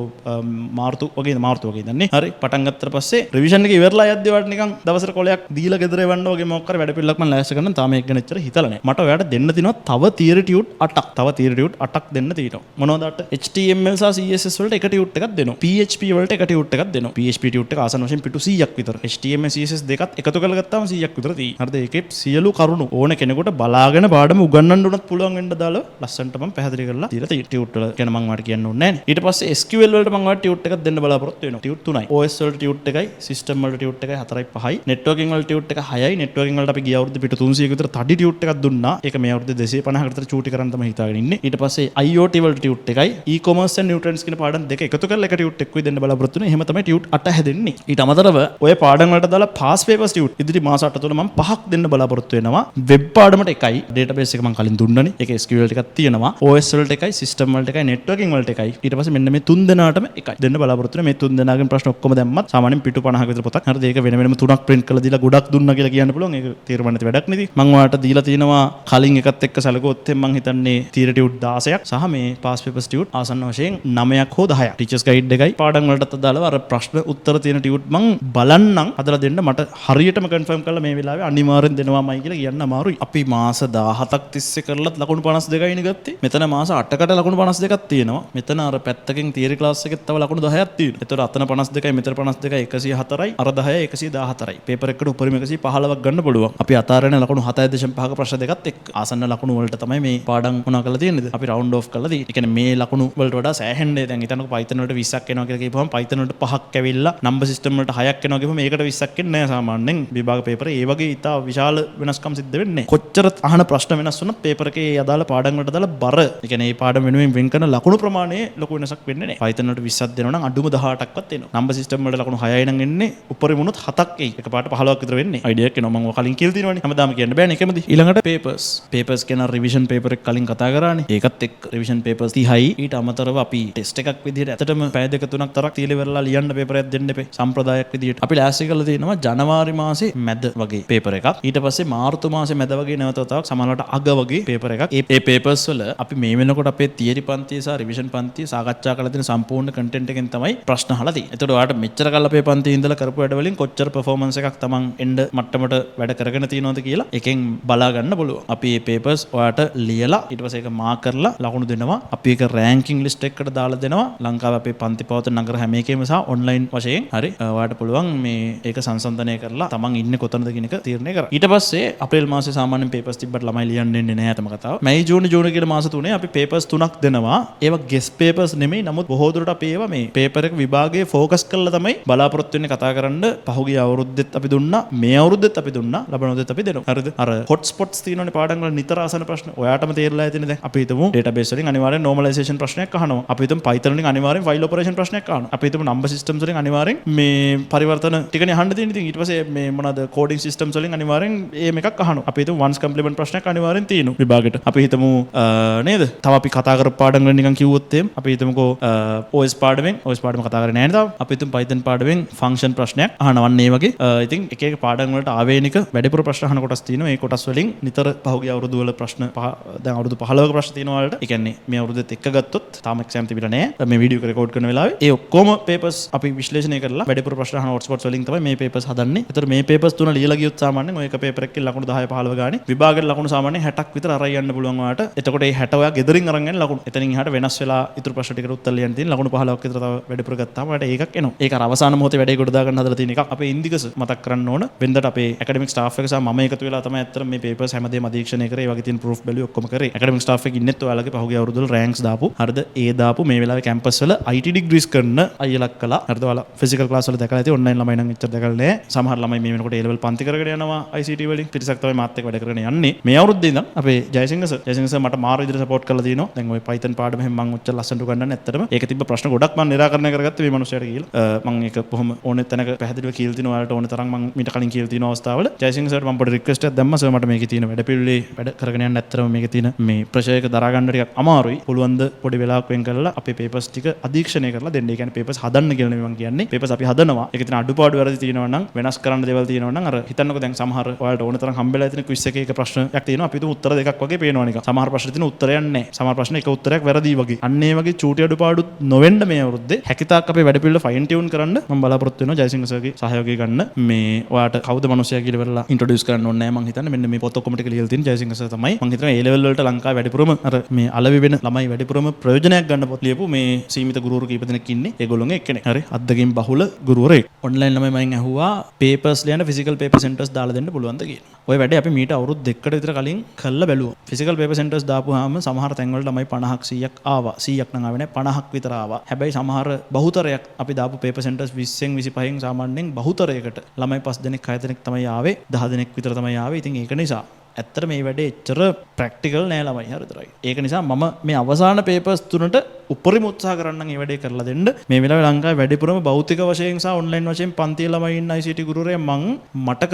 මාර්තු වගේ ඉඳන් නේ. හරි පටන් ගත්තට පස්සේ revision එක ඉවරලා යද්දී වට නිකන් දවසට කොලයක් දීලා ගෙදර එවන්න වගේ මොකක් කර වැඩ පිළිලක් මම ලෑස්ති කරනවා. තාම ඒක ගැන එච්චර හිතලා නැහැ. මට ඔයාලට දෙන්න තියෙනවා තව theory tute 8ක්. තව theory tute 8ක් දෙන්න තියෙනවා. මොනවද 8? HTML සහ CSS වලට එක tute එකක් දෙනවා. PHP වලට එක tute එකක් දෙනවා. PHP tute එක ආසන්න වශයෙන් පිටු 100ක් විතර. HTML CSS දෙකත් එකතු කරලා ගත්තාම 100ක් විතර තියෙයි. හරිද? ඒකේ සියලු කරුණු ඕන කෙනෙකුට බලාගෙන පාඩම උගන්වන්න උනත් පුළුවන් වෙන්න දාලා ලස්සන්ට මම පැහැදිලි කරලා දීලා තියෙනවා. tute වල ගැන මම ඔයාලට කියන්න ඕනේ නැහැ. ඊට පස්සේ SQL වලට මම ඔයාලට tute එකක් දෙන්න බලාපොරොත්තු වෙනවා. tute 3යි. OS වලට tute එකයි, system වලට tute එකයි 4යි 5යි. networking වලට tute එක 6යි. networking වලට අපි ගිය අවුරුද්දේ පිටු 300ක විතර තඩි tute එකක් දුන්නා. ඒක මේ අවුරුද්දේ 250කට විතර චූටි කරන් තමයි හිතාගෙන ඉන්නේ. ඊට පස්සේ IoT වලට tute එකයි, e-commerce and nutrients කියන පාඩම් දෙක එකතු කරලා එක tute එකකුයි දෙන්න බලාපොරොත්තු වෙනවා. එහෙම තමයි tute 8 හැදෙන්නේ. ඊට අමතරව ඔය පාඩම් වලට දාලා pass papers tute ඉදිරි මාස 8 තුන මම 5ක් දෙන්න බලාපොරොත්තු වෙනවා. web පාඩමට එකයි, database එක මම කලින් දුන්නනේ. ඒක SQL ටිකක් තියෙනවා. OS වලට එකයි, system වලට එකයි, networking වලට එකයි. ඊට පස්සේ මෙන්න මේ තුන් දෙනාටම එකයි දෙන්න බලාපොරොත්තු වෙනවා. මේ තුන් දෙනාගෙන් ප්‍රශ්න ඔක්කොම දැම්මත් සාමාන්‍යයෙන් පිටු 50ක විතර පොතක්. හරිද? ඒක වෙන වෙනම තුනක් print කරලා දීලා ගොඩක් දුන්නා කියලා කියන්න පුළුවන්. ඒක තීරණ නැති වැඩක් නෙදී. මම ඔයාලට දීලා තියෙනවා කලින් එකත් එක්ක සැලකුවොත් මම හිතන්නේ theory tute 16ක් සහ මේ pass papers tute ආසන්න වශයෙන් 9ක් හෝ 10ක්. teachers guide එකයි පාඩම් වලටත් අදාළව අර ප්‍රශ්න උත්තර තියෙන tute මම බලන්නම් හදලා දෙන්න. මට හරියටම confirm කරලා මේ වෙලාවේ අනිවාර්යෙන් දෙනවාමයි කියලා කියන්න අමාරුයි. අපි මාස 17ක් තිස්සේ කරලත් ලකුණු 52යි නේ ගත්තේ. මෙතන මාස 8කට ලකුණු 52ක් තියෙනවා. මෙතන අර පැත්තකින් theory class එකෙත් තව ලකුණු 10ක් තියෙනවා. ඒතකොට අතන 52යි මෙතන 52යි 104යි අර 10යි 114යි. පේපර් එකකට උඩරිම 115ක් ගන්න පුළුවන්. අපි අතාරින ලකුණු 7.5ක ප්‍රශ්න දෙකත් එක්ක ආසන්න ලකුණු වලට තමයි මේ පාඩම් මොනවා කරලා තියෙන්නේ. අපි round off කරලා තියෙන්නේ. ඒ කියන්නේ මේ ලකුණු වලට වඩා සෑහෙන්නේ දැන් හිතන්නකො Python වලට 20ක් එනවා කියලා කියපුවම Python වලට 5ක් ඇවිල්ලා number system වලට 6ක් එනවා කියපුවම මේකට 20ක් එන්නේ නැහැ සාමාන්‍යයෙන්. විභාග පේපරේ ඒ වගේ ඉතා විශාල වෙනස්කම් සිද්ධ වෙන්නේ. කොච්චර අහන ප්‍රශ්න වෙනස් වුණත් පේපර් එකේ අදාළ පාඩම් වලට දාලා බර. ඒ කියන්නේ මේ පාඩම් වෙනුවෙන් වෙන් කරන ලකුණු ප්‍රමාණය ලොකු වෙනසක් වෙන්නේ නැහැ. Python වලට 20ක් දෙනවා නම් අඩුම 18ක්වත් එනවා. number system වලට ලකුණු 6යි නම් එන්නේ උඩරිම උනොත් 7ක් එයි. එකපාරට 15ක් විතර වෙන්නේ. අයිඩියා එක එනවා මම කලින් කියලා තියෙනවනේ. හැමදාම කියන්න බෑනේ එකමදී. ඊළඟට papers කියන revision paper එක කලින් කතා කරානේ. ඒකත් එක්ක revision papers 30යි. ඊට අමතරව අපි test එකක් විදිහට ඇත්තටම පැය දෙක තුනක් තරක් තියලා ඉවරලා ලියන්න paper එකක් දෙන්න එපේ. සම්ප්‍රදායක් විදිහට අපි ලෑස්ති කරලා තියෙනවා ජනවාරි මාසේ මැද වගේ paper එකක්. ඊට පස්සේ මාර්තු මාසේ මැද වගේ නැවත වතාවක් සමහරවිට අග වගේ paper එකක්. ඒ papers වල අපි මේ වෙනකොට අපේ theory පන්තිය සහ revision පන්තිය සාකච්ඡා කරලා තියෙන සම්පූර්ණ content එකෙන් තමයි ප්‍රශ්න අහලා තියෙන්නේ. ඒතකොට ඔයාලට මෙච්චර කල් අපේ පන්තියේ ඉඳලා කරපු වැඩ වලින් කොච්චර performance එකක් තමන් එන්න මට්ටමට වැඩ කරගෙන තියෙනවද කියලා එකෙන් බලා ගන්න පුළුවන්. අපි මේ papers ඔයාලට ලියලා ඊට පස්සේ ඒක මාක් කරලා ලකුණු දෙනවා. අපි ඒක ranking list එකකට දාලා දෙනවා. ලංකාවේ අපේ පන්ති පවතින නගර හැම එකේම සහ online වශයෙන්. හරි. ඔයාලට පුළුවන් මේ ඒක සංසන්දනය කරලා තමන් ඉන්නේ කොතනද කියන එක තීරණය කරගන්න. ඊට පස්සේ අප්‍රේල් මාසේ සාමාන්‍යයෙන් papers තිබ්බට ළමයි ලියන්න එන්නේ නැහැ තම කතාව. මැයි ජූනි කියන මාස තුනේ අපි papers 3ක් දෙනවා. ඒවා guest papers නෙමෙයි. නමුත් බොහෝ දුරට අපි ඒවා මේ paper එක විභාගයේ focus කරලා තමයි බලාපොරොත්තු වෙන්නේ කතා කරන්න. පහුගිය අවුරුද්දෙත් අපි දුන්නා. මේ අවුරුද්දෙත් අපි දුන්නා. ලබන අවුරුද්දෙත් අපි දෙනවා. හරිද? අර hot spots තියෙනවනේ පාඩම් වල නිතර අසන ප්‍රශ්න. ඔයාටම තේරලා ඇතිනේ දැන්. අපි හිතමු database වලින් අනිවාර්යෙන් normalization ප්‍රශ්න ප්‍රශ්නයක් අහනවා. අපි හිතමු Python වලින් අනිවාර්යෙන් ෆයිල් ඔපරේෂන් ප්‍රශ්නයක් අහනවා. අපි හිතමු number systems වලින් අනිවාර්යෙන් මේ පරිවර්තන ටිකනේ අහන්න තියෙන. ඉතින් ඊට පස්සේ මේ මොනවාද coding systems වලින් අනිවාර්යෙන් මේකක් අහනවා. අපි හිතමු ones complement ප්‍රශ්නයක් අනිවාර්යෙන් තියෙනවා විභාගෙට. අපි හිතමු නේද? තව අපි කතා කරපු පාඩම් වල නිකන් කිව්වොත් එහෙම අපි හිතමුකෝ OS පාඩමෙන් කතා කරේ නැහැ නේද? අපි හිතමු Python පාඩමෙන් function ප්‍රශ්නයක් අහනවන්නේ ඒ වගේ. ඉතින් එක එක පාඩම් වලට ආවේනික වැඩිපුර ප්‍රශ්න අහන කොටස් තියෙනවා. ඒ කොටස් වලින් නිතර පහුගිය අවුරුදු වල ප්‍රශ්න දැන් අවුරුදු 15ක ප්‍රශ්න තියෙනවා වලට. ඒ කියන්නේ මේ අවුරුද්දෙත් එක්ක ගත්තොත් තාම එක්සෑම් තිබිලා නැහැ. මේ වීඩියෝ එක රෙකෝඩ් කරන වෙලාවේ ඒ ඔක්කොම papers අපි විශ්ලේෂණය කරලා වැඩිපුර ප්‍රශ්න අහන hotspots වලින් තමයි මේ papers හදන්නේ. ඒතර මේ papers තුන ලියලා ගියොත් සාමාන්‍යයෙන් ඔය එක paper එකකින් ලකුණු 10 15 ගානේ විභාගෙට ලකුණු සාමාන්‍යයෙන් 60ක් විතර අරන් යන්න පුළුවන් ඔයාලට. එතකොට මේ 60 ඔයා ගෙදරින් අරන් යන ලකුණු. එතනින් එහාට වෙනස් වෙලා ඉතුරු ප්‍රශ්න ටිකට උත්තර ලියන්න තියෙන ලකුණු 15ක් විතර තව වැඩිපුර ගත්තාම ඔයාලට ඒකක් එනවා. ඒක අර අවසාන මොහොතේ වැඩේ ගොඩ දාගන්න හදලා තියෙන එකක්. අපේ ඉන්දිකස මතක් කරන්න ඕන. වෙනදට අපේ academic staff එක සහ මම එකතු වෙලා තමයි ඇත්තට මේ papers හැමදේම අධීක්ෂණය කරේ. ඒ වගේ තියෙන proof බැලුවේ ඔක්කොම කරේ. academic staff එක ඉන්නෙත් ඔයාලගේ පහුගිය අවුරුදු වල ranks දාපු. හරිද? ඒ දාපු මේ වෙලාවේ campus වල IT degrees කරන අයියලක් කළා. හරිද? ඔයාලා physical class වල දැකලා ඇති online ළමයි නම් එච්චර දැකලා නැහැ. සමහර ළමයි මේ වෙනකොට A level පන්ති කරගෙන යනවා ICT වලින්. පිරිසක් තමයි මාත් එක්ක වැඩ කරගෙන යන්නේ. මේ අවුරුද්දේ ඉඳන් අපේ ජයසිංහ සර් මට මාර විදිහට support කරලා දිනවා. දැන් ওই Python පාඩම හැම මම උච්ච ලස්සනට උගන්වන්නේ ඇත්තටම. ඒක තිබ්බ ප්‍රශ්න ගොඩක් මම निराකරණය කරගත්තේ මේ මිනිස්සයාට කියලා. මම ඒක කොහොම ඕනෙත් තැනක පැහැදිලිව කියලා තිනවා. ඔයාලට ඕන තරම් මම මීට කලින් කියලා තින අවස්ථාවල ජයසිංහ සර්ට මම පොඩි රික්වෙස්ට් එකක් දැම්මා. සර් මට මේකේ තියෙන වැඩ පිළිවෙලේ වැඩ කරගෙන යන්න ඇත්තටම මේකේ තියෙන මේ ප්‍රෙෂර් එක දරා ගන්න ටිකක් අමාරුයි. පුළුවන් ද පොඩි වෙලාවක් වෙන් කරලා අපේ papers ටික අධීක්ෂණය කරලා දෙන්න. ඒ කියන්නේ papers හදන්න කියලා නෙමෙයි මම කියන්නේ. papers අපි හදනවා. ඒකේ තියෙන අඩුපාඩු වැරදි තියෙනවා නම් වෙනස් කරන්න දේවල් තියෙනවා නම් අර හිතන්නකෝ දැන් සමහර ඔයාලට ඕන තරම් හම්බෙලා තියෙන quiz එකේ එක ප්‍රශ්නයක් තියෙනවා. අපි හිතමු උත්තර දෙකක් වගේ පේනවා නිකන්. සමහර ප්‍රශ්න තියෙන උත්තරයක් නැහැ. සමහර ප්‍රශ්න එක උත්තරයක් වැරදි වගේ. අන්න ඒ වගේ චූටි අඩුපාඩු නොවෙන්න මේ අවුරුද්දේ හැකිතාක් අපේ වැඩ පිළිවෙල ෆයින් ටියුන් කරන්න මම බලාපොරොත්තු වෙනවා ජයසිංහ සර්ගේ සහයෝගය ගන්න. මේ ඔයාලට කවුද මිනිස්සයා කියලා ඉවරලා ඉන්ට්‍රොඩියුස් කරන්න ඕනේ නැහැ මම හිතන්නේ. මෙන්න මේ පොත් ඔක්කොම ටික ලියලා තියෙන ජයසිංහ සර් තමයි. මම හිතනවා A level වලට ලංකාවේ වැඩිපුරම අර මේ අලෙවි වෙන ළමයි වැඩිපුරම ප්‍රයෝජනයක් ගන්න පොත් ලියපු මේ සීමිත ගුරුවරු කීප දෙනෙක් ඉන්නේ. ඒගොල්ලෝගේ එක්කෙනෙක්. හරි අද්දකින් බහුල ගුරුවරයෙක්. ඔන්ලයින් ළමයි මයින් ඇහුවා papers ලියන physical paper centers දාලා දෙන්න පුළුවන්ද කියලා. ඔය වැඩේ අපි මීට අවුරුදු දෙකකට විතර කලින් කළා බැලුවා. physical paper centers දාපුවාම සමහර තැන්වල ළමයි 50ක් 100ක් ආවා. 100ක් නම් ආවේ නැහැ 50ක් විතර ආවා. හැබැයි සමහර බහුතරයක් අපි දාපු paper centers 20න් 25න් සාමාන්‍යයෙන් බහුතරයකට ළමයි 5 දෙනෙක් 6 දෙනෙක් තමයි ආවේ. 10 දෙනෙක් විතර තමයි ආවේ. ඉතින් ඒක නිසා ඇත්තට මේ වැඩේ එච්චර ප්‍රැක්ටිකල් නෑ ළමයි. හරිද? රයිට්. ඒක නිසා මම මේ අවසාන papers තුනට උපරිම උත්සාහ කරන්නම් මේ වැඩේ කරලා දෙන්න. මේ වෙලාවේ ලංකාවේ වැඩිපුරම භෞතික වශයෙන් සහ ඔන්ලයින් වශයෙන් පන්ති ළමයි ඉන්න ICT ගුරුවරයා මට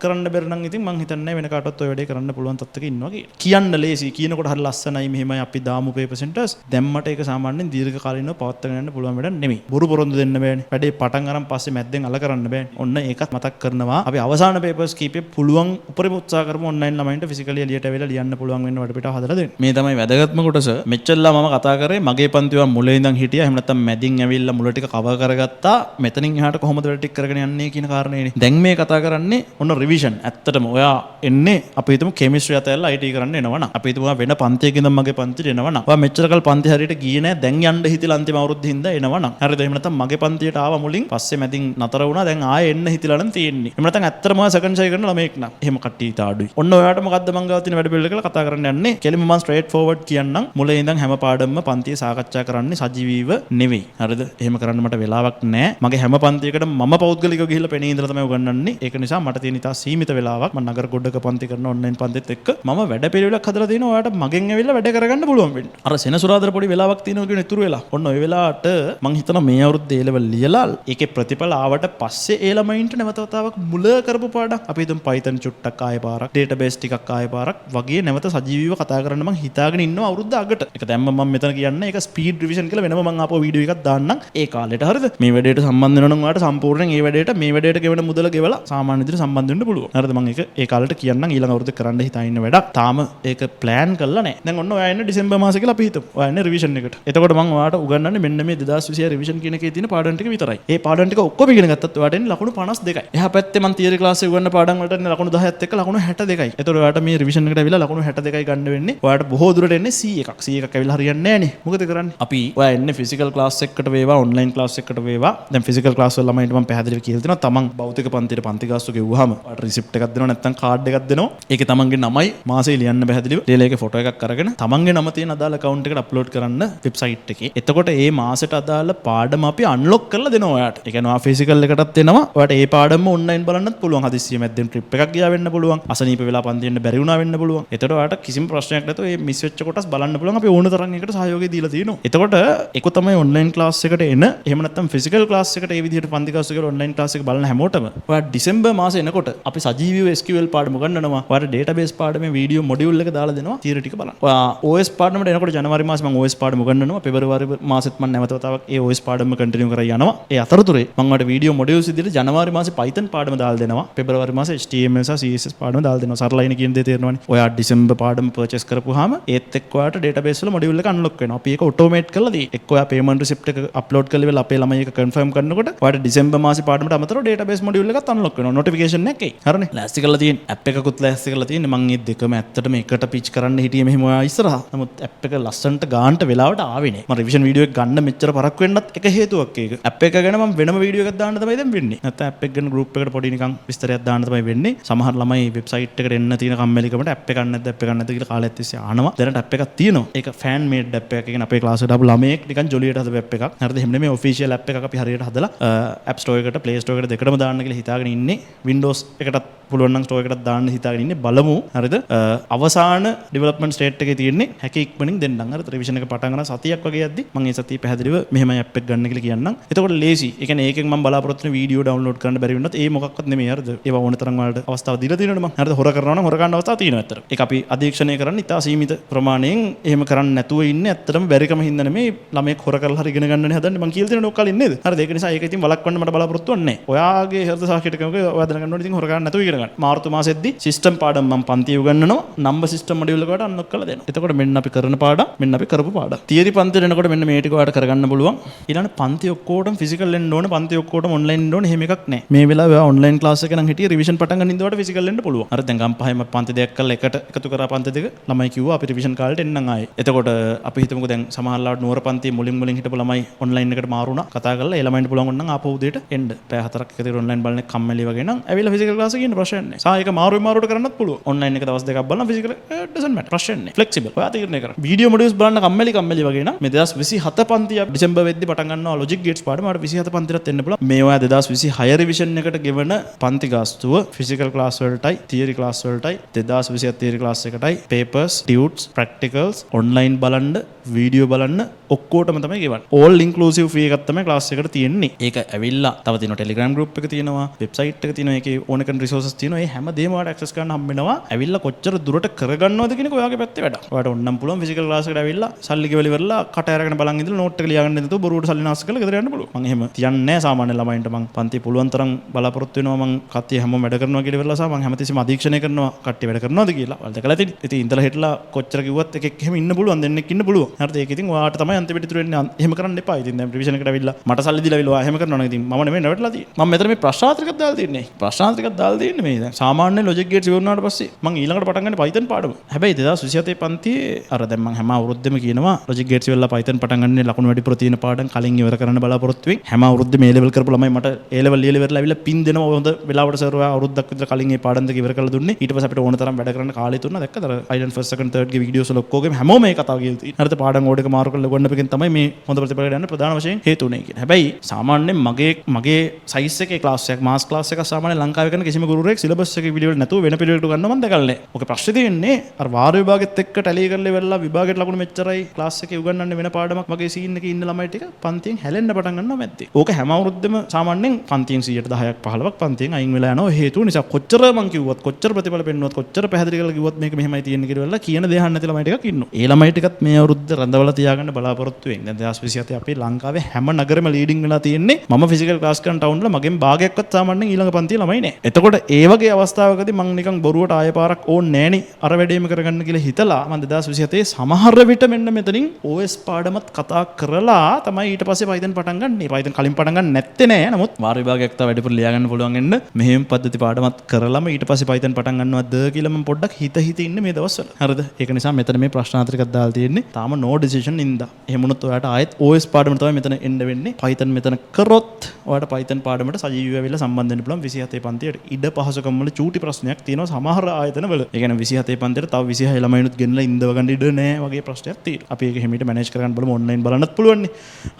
කරන්න බැරි නම් ඉතින් මං හිතන්නේ වෙන කාටවත් ඔය වැඩේ කරන්න පුළුවන් තත්ත්වයක ඉන්නවා කියලා. කියන්න ලේසි. කියනකොට හරි ලස්සනයි මෙහෙමයි අපි දාමු paper centers. දැම්මට ඒක සාමාන්‍යයෙන් දීර්ඝ කාලිනව පවත්වාගෙන යන්න පුළුවන් වැඩක් නෙමෙයි. බොරු පොරොන්දු දෙන්න බෑනේ. වැඩේ පටන් අරන් පස්සේ මැද්දෙන් අල කරන්න බෑනේ. ඔන්න ඒකත් මතක් කරනවා. අපි අවසාන papers කීපේ පුළුවන් උපරිම උත්සාහ කරමු ඔන්ලයින් ළමයින්ට ෆිසිකලි එළියට වෙලා ලියන්න පුළුවන් වෙන්න වටපිටාව හදලා දෙන්න. මේ තමයි වැදගත්ම කොටස. මෙච්චරලා මම කතා කරේ මගේ පන්තිව මුලින් ඉඳන් හිටියා. එහෙම නැත්නම් මැදින් ඇවිල්ලා මුල ටික කවර් කරගත්තා. මෙතනින් එහාට කොහොමද වැඩ ටික කරගෙන යන්නේ කියන කාරණේනේ. දැන් මේ කතා කරන්නේ ඔන්න රිවිෂන්. ඇත්තටම ඔයා එන්නේ අපි හිතමු කෙමිස්ට්‍රි අතහැරලා IT කරන්න එනවනම්. අපි හිතමු ඔයා වෙන පන්තියක ඉඳන් මගේ පන්තියට එනවනම්. ඔයා මෙච්චර කල් පන්ති හරියට ගියේ නැහැ. දැන් යන්න හිතිලා අන්තිම අවුරුද්දේ හින්දා එනවනම්. හරිද? එහෙම නැත්නම් මගේ පන්තියට ආවා මුලින් පස්සේ මැදින් නතර වුණා. දැන් ආයෙ එන්න හිතිලා නම් තියෙන්නේ. එහෙම නැත්නම් ඇත්තටම ඔයා සෙකන්ඩ් ෂයි කරන ළමෙක් නම්. එහෙම කට්ටිය තාඩුයි. ඔන්න ඔයාට මොකද්ද මං ගාව තියෙන වැඩ පිළිවෙල කියලා කතා කරන්න යන්නේ. කෙලින්ම මම ස්ට්‍රේට් ෆෝවර්ඩ් කියන්නම්. මුලින් ඉඳන් හැම පාඩමම පන්තියේ සාකච්ඡා කරන්නේ සජීවීව නෙවෙයි. හරිද? එහෙම කරන්න මට වෙලාවක් නැහැ. මගේ හැම පන්තියකටම මම පෞද්ගලිකව ගිහිල්ලා පෙනී ඉඳලා තමයි උගන්වන්නේ. ඒක නිසා මට තියෙන ඉතා සීමිත වෙලාවක්. මම නගර ගොඩක පන්ති කරන ඔන්ලයින් පන්තිත් එක්ක මම වැඩ පිළිවෙලක් හදලා තියෙනවා. ඔයාලට මගෙන් ඇවිල්ලා වැඩ කරගන්න පුළුවන් වෙන්න. අර සෙනසුරාදා පොඩි වෙලාවක් තියෙනවා කියන ඉතුරු වෙලා. ඔන්න ඔය වෙලාවට මං හිතනවා මේ අවුරුද්දේ A level ලියලා ඒකේ ප්‍රතිඵල ආවට පස්සේ ඒ ළමයින්ට නැවත වතාවක් මුල කරපු පාඩම් අපි හිතමු Python චුට්ටක් ආයෙ පාරක් database ටිකක් ආයෙ පාරක් වගේ නැවත සජීවීව කතා කරන්න මං හිතාගෙන ඉන්නවා අවුරුද්ද අගට. ඒක දැම්ම මම මෙතන කියන්නේ ඒක ස්පීඩ් රිවිෂන් කියලා වෙනම මං ආපහු වීඩියෝ එකක් දාන්නම් ඒ කාලෙට. හරිද? මේ වැඩේට සම්බන්ධ වෙනවා නම් ඔයාලට සම්පූර්ණයෙන් මේ වැඩේට ගෙවන මුදල ගෙවලා සාමාන්‍ය විදිහට සම්බන්ධ වෙන්න පුළුවන්. හරිද? මං ඒක ඒ කාලෙට කියන්නම් ඊළඟ අවුරුද්දේ කරන්න හිතා ඉන්න වැඩක්. තාම ඒක ප්ලෑන් කරලා නැහැ. දැන් ඔන්න ඔයා එන්නේ ඩිසෙම්බර් මාසෙ කියලා අපි හිතමු. ඔයා එන්නේ රිවිෂන් එකට. එතකොට මං ඔයාලට උගන්වන්නේ මෙන්න මේ 2026 රිවිෂන් කියන එකේ තියෙන පාඩම් ටික විතරයි. ඒ පාඩම් ටික ඔක්කොම ඉගෙන ගත්තත් ඔයාලට එන්නේ ලකුණු 52යි. එහා පැත්තේ මං තියරි ක්ලාස් එකේ උගන්වන පාඩම් වලට එන්නේ ලකුණු 10ත් එක්ක ලකුණු 62යි. එතකොට ඔයාලට මේ රිවිෂන් එකට ඇවිල්ලා ලකුණු 62යි ගන්න වෙන්නේ. ඔයාලට බොහෝ දුරට එන්නේ C1ක්. C1ක් ඇවිල්ලා හරියන්නේ නැහැ නේ. මොකද කරන්නේ? අපි ඔයා එන්නේ ෆිසිකල් ක්ලාස් එකකට වේවා ඔන්ලයින් ක්ලාස් එකකට වේවා. දැන් ෆිසිකල් ක්ලාස් වල ළමයින්ට මම පැහැදිලිව කියලා දෙනවා. තමන් භෞතික පන්තියට පන්ති ගාස්තු ගෙවුවාම ඔයාලට රිසිප්ට් එකක් දෙනවා නැත්නම් කාඩ් එකක් දෙනවා. ඒකේ තමන්ගේ නමයි මාසෙ ලියන්න පැහැදිලිව. ලියලා ඒකේ ෆොටෝ එකක් අරගෙන තමන්ගේ නම තියෙන අදාළ account එකට අප්ලෝඩ් කරන්න වෙබ්සයිට් එකේ. එතකොට ඒ මාසෙට අදාළ පාඩම අපි අන්ලොක් කරලා දෙනවා ඔයාලට. ඒ කියන්නේ ඔයා ෆිසිකල් එකටත් එනවා. ඔයාලට ඒ පාඩම ඔන්ලයින් බලන්නත් පුළුවන්. හදිස්සිය මැද්දෙන් ට්‍රිප් එකක් ගියා වෙන්න පුළුවන්. අසනීප වෙලා පන්ති යන්න බැරි වුණා වෙන්න පුළුවන්. එතකොට ඔයාලට කිසිම ප්‍රශ්නයක් නැතුව මේ මිස් වෙච්ච කොටස් බලන්න පුළුවන්. අපි ඕන තරම් එකට සහයෝගය දීලා තියෙනවා. තියෙනවා. එතකොට ඒක තමයි ඔන්ලයින් ක්ලාස් එකට එන එහෙම නැත්නම් ෆිසිකල් ක්ලාස් එකට ඒ විදිහට පන්ති ක්ලාස් එකේ ඔන්ලයින් ක්ලාස් එක බලන හැමෝටම ඔයා ඩිසෙම්බර් මාසේ එනකොට අපි සජීවීව SQL පාඩම ගන්නනවා. ඔයාට ඩේටාබේස් පාඩමේ වීඩියෝ මොඩියුල් එක දාලා දෙනවා. තියරි ටික බලන්න. ඔයා OS පාඩමට එනකොට ජනවාරි මාසේ මම OS පාඩම ගන්නනවා. පෙබරවාරි මාසෙත් මම නැවත වතාවක් ඒ OS පාඩම කන්ටිනියු කරලා යනවා. ඒ අතරතුරේ මම ඔයාලට වීඩියෝ මොඩියුල්ස් විදිහට ජනවාරි මාසේ Python පාඩම දාලා දෙනවා. පෙබරවාරි මාසේ HTML සහ CSS පාඩම දාලා දෙනවා. සරලයින කියන දේ තේරෙනවනේ. ඔයා ඩිසෙම්බර් පාඩම පර්චේස් කරපුවාම ඒත් එක්ක ඔයාට ඩේටාබේස් වල මොඩියුල් එක අන්ලොක් වෙනවා. අපි ඒක ඔටෝමේට් කරලා දී. එක්ක ඔයා පේමන්ට් රිසිප්ට් එක අප්ලෝඩ් කරලා ඉවරලා අපේ ළමයි එක කන්ෆර්ම් කරනකොට ඔයාට ඩිසෙම්බර් මාසේ පාඩමට අමතරව ඩේටාබේස් මොඩියුල් එකත් අන්ලොක් වෙනවා. නොටිෆිකේෂන් එකක් එයි. හරිනේ. ලෑස්ති කරලා තියෙන ඇප් එකකුත් ලෑස්ති කරලා තියෙන්නේ. මම මේ දෙකම ඇත්තටම එකට පිච් කරන්න හිටියේ මෙහෙම ඔයා ඉස්සරහා. නමුත් ඇප් එක ලස්සනට ගානට වෙලාවට ආවේ නෑ. මම රිවිෂන් වීඩියෝ එක ගන්න මෙච්චර පරක් වෙන්නත් එක හේතුවක් ඒක. ඇප් එක ගැන මම වෙනම වීඩියෝ එකක් දාන්න තමයි දැන් වෙන්නේ. නැත්නම් ඇප් එක ගැන ගෲප් එකට පොඩි නිකන් විස්තරයක් දාන්න තමයි වෙන්නේ. සමහර ළමයි වෙබ්සයිට් එකට එන්න තියෙන කම්මැලිකමට ඇප් එකක් නැද්ද ඇප් එකක් නැද්ද කියලා කාලයක් තිස්සේ අහනවා. දැනට ඇප් එකක් තියෙනවා. ඒක ෆෑන් මේඩ් ඇප් එකක්. ඒ කියන්නේ අපේ ක්ලාස් එකට ආපු ළමයෙක් නිකන් ජොලියට හදපු ඇප් එකක්. හරිද? එහෙම නෙමෙයි ඔෆිෂියල් ඇප් එකක් අපි හරියට හදලා ඇප් ස්ටෝර් එකට ප්ලේ ස්ටෝර් එකට දෙකටම දාන්න කියලා හිතාගෙන ඉන්නේ. Windows එකටත් පුළුවන් නම් ස්ටෝර් එකටත් දාන්න හිතාගෙන ඉන්නේ. බලමු. හරිද? අවසාන ඩෙවලොප්මන්ට් ස්ටේට් එකේ තියෙන්නේ හැකි ඉක්මනින් දෙන්නම්. හරිද? රිවිෂන් එක පටන් ගන්න සතියක් වගේ යද්දි මම මේ සතිය පැහැදිලිව මෙහෙමයි ඇප් එක ගන්න කියලා කියන්නම්. එතකොට ලේසි. ඒ කියන්නේ ඒකෙන් මම බලාපොරොත්තු වෙන වීඩියෝ ඩවුන්ලෝඩ් කරන්න බැරි වෙනත් ඒ මොකක්වත් නෙමෙයි. හරිද? ඒවා ඕන තරම් වලට අවස්ථාව දීලා තියෙනවනේ මම. හරිද? හොර කරනවා නම් හොර ගන්න අවස්ථාව තියෙනවා ඇත්තට. ඒක අපි අධීක්ෂණය කරන්න ඉතා සීමිත ප්‍රමාණයෙන් එහෙම කරන්න නැතුව ඉන්නේ. ඇත්තටම බැරිකම හින්දා නෙමෙයි ළමයෙක් හොර කරලා හරි ඉගෙන ගන්නනේ හදන්නේ. මම කියලා තියෙනවා ඔක් කලින් නේද? හරිද? ඒක නිසා ඒක ඉතින් වළක්වන්න මට බලාපොරොත්තු වෙන්නේ නැහැ. ඔයාගේ හෘද සාක්ෂියටකමක ඔයා දැනගන්න ඕනේ ඉතින් හොර ගන්න නැතුව ඉගෙන ගන්න. මාර්තු මාසෙද්දී සිස්ටම් පාඩම් මම පන්තිය උගන්වනවා. නම්බර් සිස්ටම් මොඩියුල් එකට අන්ලොක් කරලා දෙනවා. එතකොට මෙන්න අපි කරන පාඩම් මෙන්න අපි කරපු පාඩම්. තියරි පන්තියට එනකොට මෙන්න මේ ටික ඔයාලට කරගන්න පුළුවන්. ඊළඟ පන්ති ඔක්කොටම ෆිසිකල් එන්න ඕන. පන්ති ඔක්කොටම ඔන්ලයින් එන්න ඕන. එහෙම එකක් නැහැ. මේ වෙලාවේ ඔයා ඔන්ලයින් ක්ලාස් එක නම් හිටියේ රිවිෂන් පටන් ගන්න ඉඳවට ෆිසිකල් එන්න පුළුවන්. හරි දැන් ගම් පහෙම පන්ති දෙකක් කරලා එකට එකතු කරා පන්ති දෙක ළමයි කිව්වා අපි රිවිෂන් කාලේට එන්නම් ආයේ. එතකොට අපි හිතමුකෝ දැන් සමහරවිට නුවර පන්තියේ මුලින් හිටපු ළමයි ඔන්ලයින් එකට මාරු වුණා. කතා කරලා ඒ ළමයින්ට පුළුවන් වුණා නම් ආපහු උදේට එන්න. පැය 4ක් විතර ඔන්ලයින් බලන්නේ කම්මැලි වගේ නම් ඇවිල්ලා ෆිසිකල් ක්ලාස් එකේ ඉන්න ප්‍රශ්න නැහැ. සා ඒක මාරුවට කරන්නත් පුළුවන්. ඔන්ලයින් එක දවස් දෙකක් බලන්න ෆිසිකල් doesn't matter. ප්‍රශ්න නැහැ. ෆ්ලෙක්සිබල්. ඔයා තීරණය කරන්න. වීඩියෝ මොඩියුල්ස් බලන්න කම්මැලි වගේ නම් මේ 2027 පන්තිය ඩිසෙම්බර් වෙද්දි පටන් ගන්නවා ලොජික් ගේට්ස් පාඩම. ආට 27 පන්තියට එන්න පුළුවන්. මේ ඔයා 2026 රිවිෂන් එකට ගෙවන පන්ති ගාස්තුව ෆිසිකල් ක්ලාස් වලටයි තියරි ක්ලාස් වලටයි 2027 තියරි ක්ලාස් එකටයි පේපර්ස්, ටියුට්ස්, ප්‍රැක්ටිකල්ස් ඔන්ලයින් බලන්න, වීඩියෝ බලන්න ඔක්කොටම තමයි ගෙවන්නේ. ඕල් ඉන්ක්ලූසිව් ෆී එකක් තමයි ක්ලාස් එකට තියෙන්නේ. ඒක ඇවිල්ලා තව තියෙනවා ටෙලිග්‍රෑම් ගෲප් එක තියෙනවා, වෙබ්සයිට් එක තියෙනවා, ඒකේ ඕන කරන රිසෝසස් තියෙනවා. මේ හැම දෙයක්ම ඔයාලට ඇක්සස් කරන්න හම්බ වෙනවා. ඇවිල්ලා කොච්චර දුරට කරගන්නවද කියන එක ඔයාගේ පැත්තේ වැඩක්. ඔයාලට ඕනනම් පුළුවන් ෆිසිකල් ක්ලාස් එකට ඇවිල්ලා සල්ලි ගෙවලා ඉවරලා කට අරගෙන බලන් ඉඳලා නෝට් එක ලියාගන්න නැතුව බොරුවට සල්ලි නාස්ති කරලා ගෙදර යන්න පුළුවන්. මම එහෙම තියන්නේ නැහැ සාමාන්‍ය ළමයින්ට. මම පන්ති පුළුවන් තරම් බලාපොරොත්තු වෙනවා මම කට්ටිය හැමෝම වැඩ කරනවා කියලා ඉවරලා මම හැමතිස්සෙම අධීක්ෂණය කරනවා කට්ටිය වැඩ කරනවද කියලා. ඔයාලා දැකලා තියෙන්නේ. ඉතින් ඉඳලා හිටලා කොච්චර කිව්වත් එකෙක් එහෙම ඉන්න පුළුවන්, දෙන්නෙක් ඉන්න පුළුවන්. හරිද? ඒක ඉතින් ඔයාට තමයි අන්තිමට ඉතුරු වෙන්නේ. එහෙම කරන්න එපා. ඉතින් දැන් රිවිෂන් එකට ඇවිල්ලා මට සල්ලි දීලා ඔයා එහෙම කරනවා නම් ඉතින් මම නෙමෙයි නැවටලා තියෙන්නේ. මම මෙතන මේ ප්‍රශ්නාර්ථකයක් දාලා තියන්නේ. ප්‍රශ්නාර්ථකයක් දාලා තියන්නේ මේ දැන් සාමාන්‍ය ලොජික් ගේට්ස් ඉවර වුණාට පස්සේ මම ඊළඟට පටන් ගන්න Python පාඩම. හැබැයි 2027 පන්තියේ අර දැන් මම හැම අවුරුද්දෙම කියනවා ලොජික් ගේට්ස් ඉවරලා Python පටන් ගන්න ලකුණු වැඩිපුර තියෙන පාඩම් කලින් ඉවර කරන්න බලාපොරොත්තු වෙයි. හැම අවුරුද්දෙම A level කරපු ළමයි මට A level ලියලා ඉවරලා ඇවිල්ලා පින් දෙනවා. හොඳ වෙලාවට සර් ඔයා අවුරුද්දක් විතර කලින් මේ පාඩම් දෙක ඉවර කරලා දුන්නේ. ඊට පස්සේ අපිට ඕන තරම් වැඩ කරන්න කාලය තුනක් දැක්කද? අර Island first second third ගේ වීඩියෝස් වල ඔක්කොගෙම හැමෝම මේ කතාව කියලා තියෙනවා. හරිද? පාඩම් ඕඩ් එක මාරු කරලා ගොන්න එකෙන් තමයි මේ හොඳ ප්‍රතිඵලකට යන්න ප්‍රධාන වශයෙන් හේතු උනේ කියන්නේ. හැබැයි සාමාන්‍යයෙන් මගේ සයිස් එකේ ක්ලාස් එකක් මාස් ක්ලාස් එකක් සාමාන්‍ය ලංකාවේ කරන කිසිම ගුරුවරයෙක් සිලබස් එකේ පිළිවෙල නැතුව වෙන පිළිවෙලකට ගන්නවා මම දැකලා නැහැ. ඔක ප්‍රශ්නේ තියෙන්නේ අර වාර විභාගෙත් එක්ක ටැලි කරලා ඉවරලා විභාගෙට ලකුණු මෙච්චරයි ක්ලාස් එකේ උගන්වන්නේ වෙන පාඩමක් වගේ සීන් එකේ ඉන්න ළමයි ටික පන්තියෙන් හැලෙන්න පටන් ගන්නවා මැද්දේ. ඕක හැම අවුරුද්දෙම සාමාන්‍යයෙන් පන්තියෙන් 10%ක් 15ක් පන්තියෙන් අයින් වෙලා යනවා. හේතුව නිසා කොච්චර මං කිව්වත් කොච්චර ප්‍රතිඵල පෙන්නුවත් කොච්චර පැහැදිලි කරලා කිව්වත් මේක මෙහෙමයි තියෙන්නේ කියලා කියන දේ අහන්න නැති ළමයි ටිකක් ඉන්නවා. ඒ ළමයි ටිකත් මේ අවුරුද්ද රඳවලා තියාගන්න බලාපොරොත්තු වෙන්නේ. දැන් 2027 අපේ ලංකාවේ හැම නගරෙම ලීඩින් වෙලා තියෙන්නේ. මම ෆිසිකල් ක්ලාස් කරන ටවුන් වල මගෙන් භාගයක්වත් සාමාන්‍යයෙන් ඊළඟ පන්තියේ ළමයි නෑ. එතකොට ඒ වගේ අවස්ථාවකදී මං නිකන් බොරුවට ආයෙ පාරක් ඕන්නේ නෑනේ අර වැඩේම කරගන්න කියලා හිතලා මම 2027 සමහර විට මෙන්න මෙතනින් OS පාඩමත් කතා කරලා තමයි ඊට පස්සේ Python පටන් ගන්නෙ. Python කලින් පටන් ගන්න නැත්තේ නෑ. නමුත් වාර විභාගයක් තව වැඩිපුර ලියා ගන්න පුළුවන් වෙන්න මෙහෙම පද්ධති පාඩමත් කරලම ඊට පස්සේ Python පටන් ගන්නවද කියලා මම පොඩ්ඩක් හිත ඉන්නේ මේ දවස්වල. හරිද? ඒක නිසා මෙතන මේ ප්‍රශ්නාර්ථකයක් දාලා තියෙන්නේ. තාම no decision ඉඳා. එහෙම වුණොත් ඔයාලට ආයෙත් OS පාඩම තමයි මෙතන එන්න වෙන්නේ. Python මෙතන කරොත් ඔයාලට Python පාඩමට සජීවීව වෙලා සම්බන්ධ වෙන්න පුළුවන් 27 පන්තියට. ඉඩ පහසුකම් වල චූටි ප්‍රශ්නයක් තියෙනවා සමහර ආයතනවල. ඒ කියන්නේ 27 පන්තියට තව 26 ළමයිනුත් ගෙනලා ඉඳව ගන්න ඉඩ නැහැ වගේ ප්‍රශ්නයක් තියෙනවා. අපි ඒක හැමීට මැනේජ් කරගන්න බලමු ඔන්ලයින් බලන්නත් පුළුවන් නේ.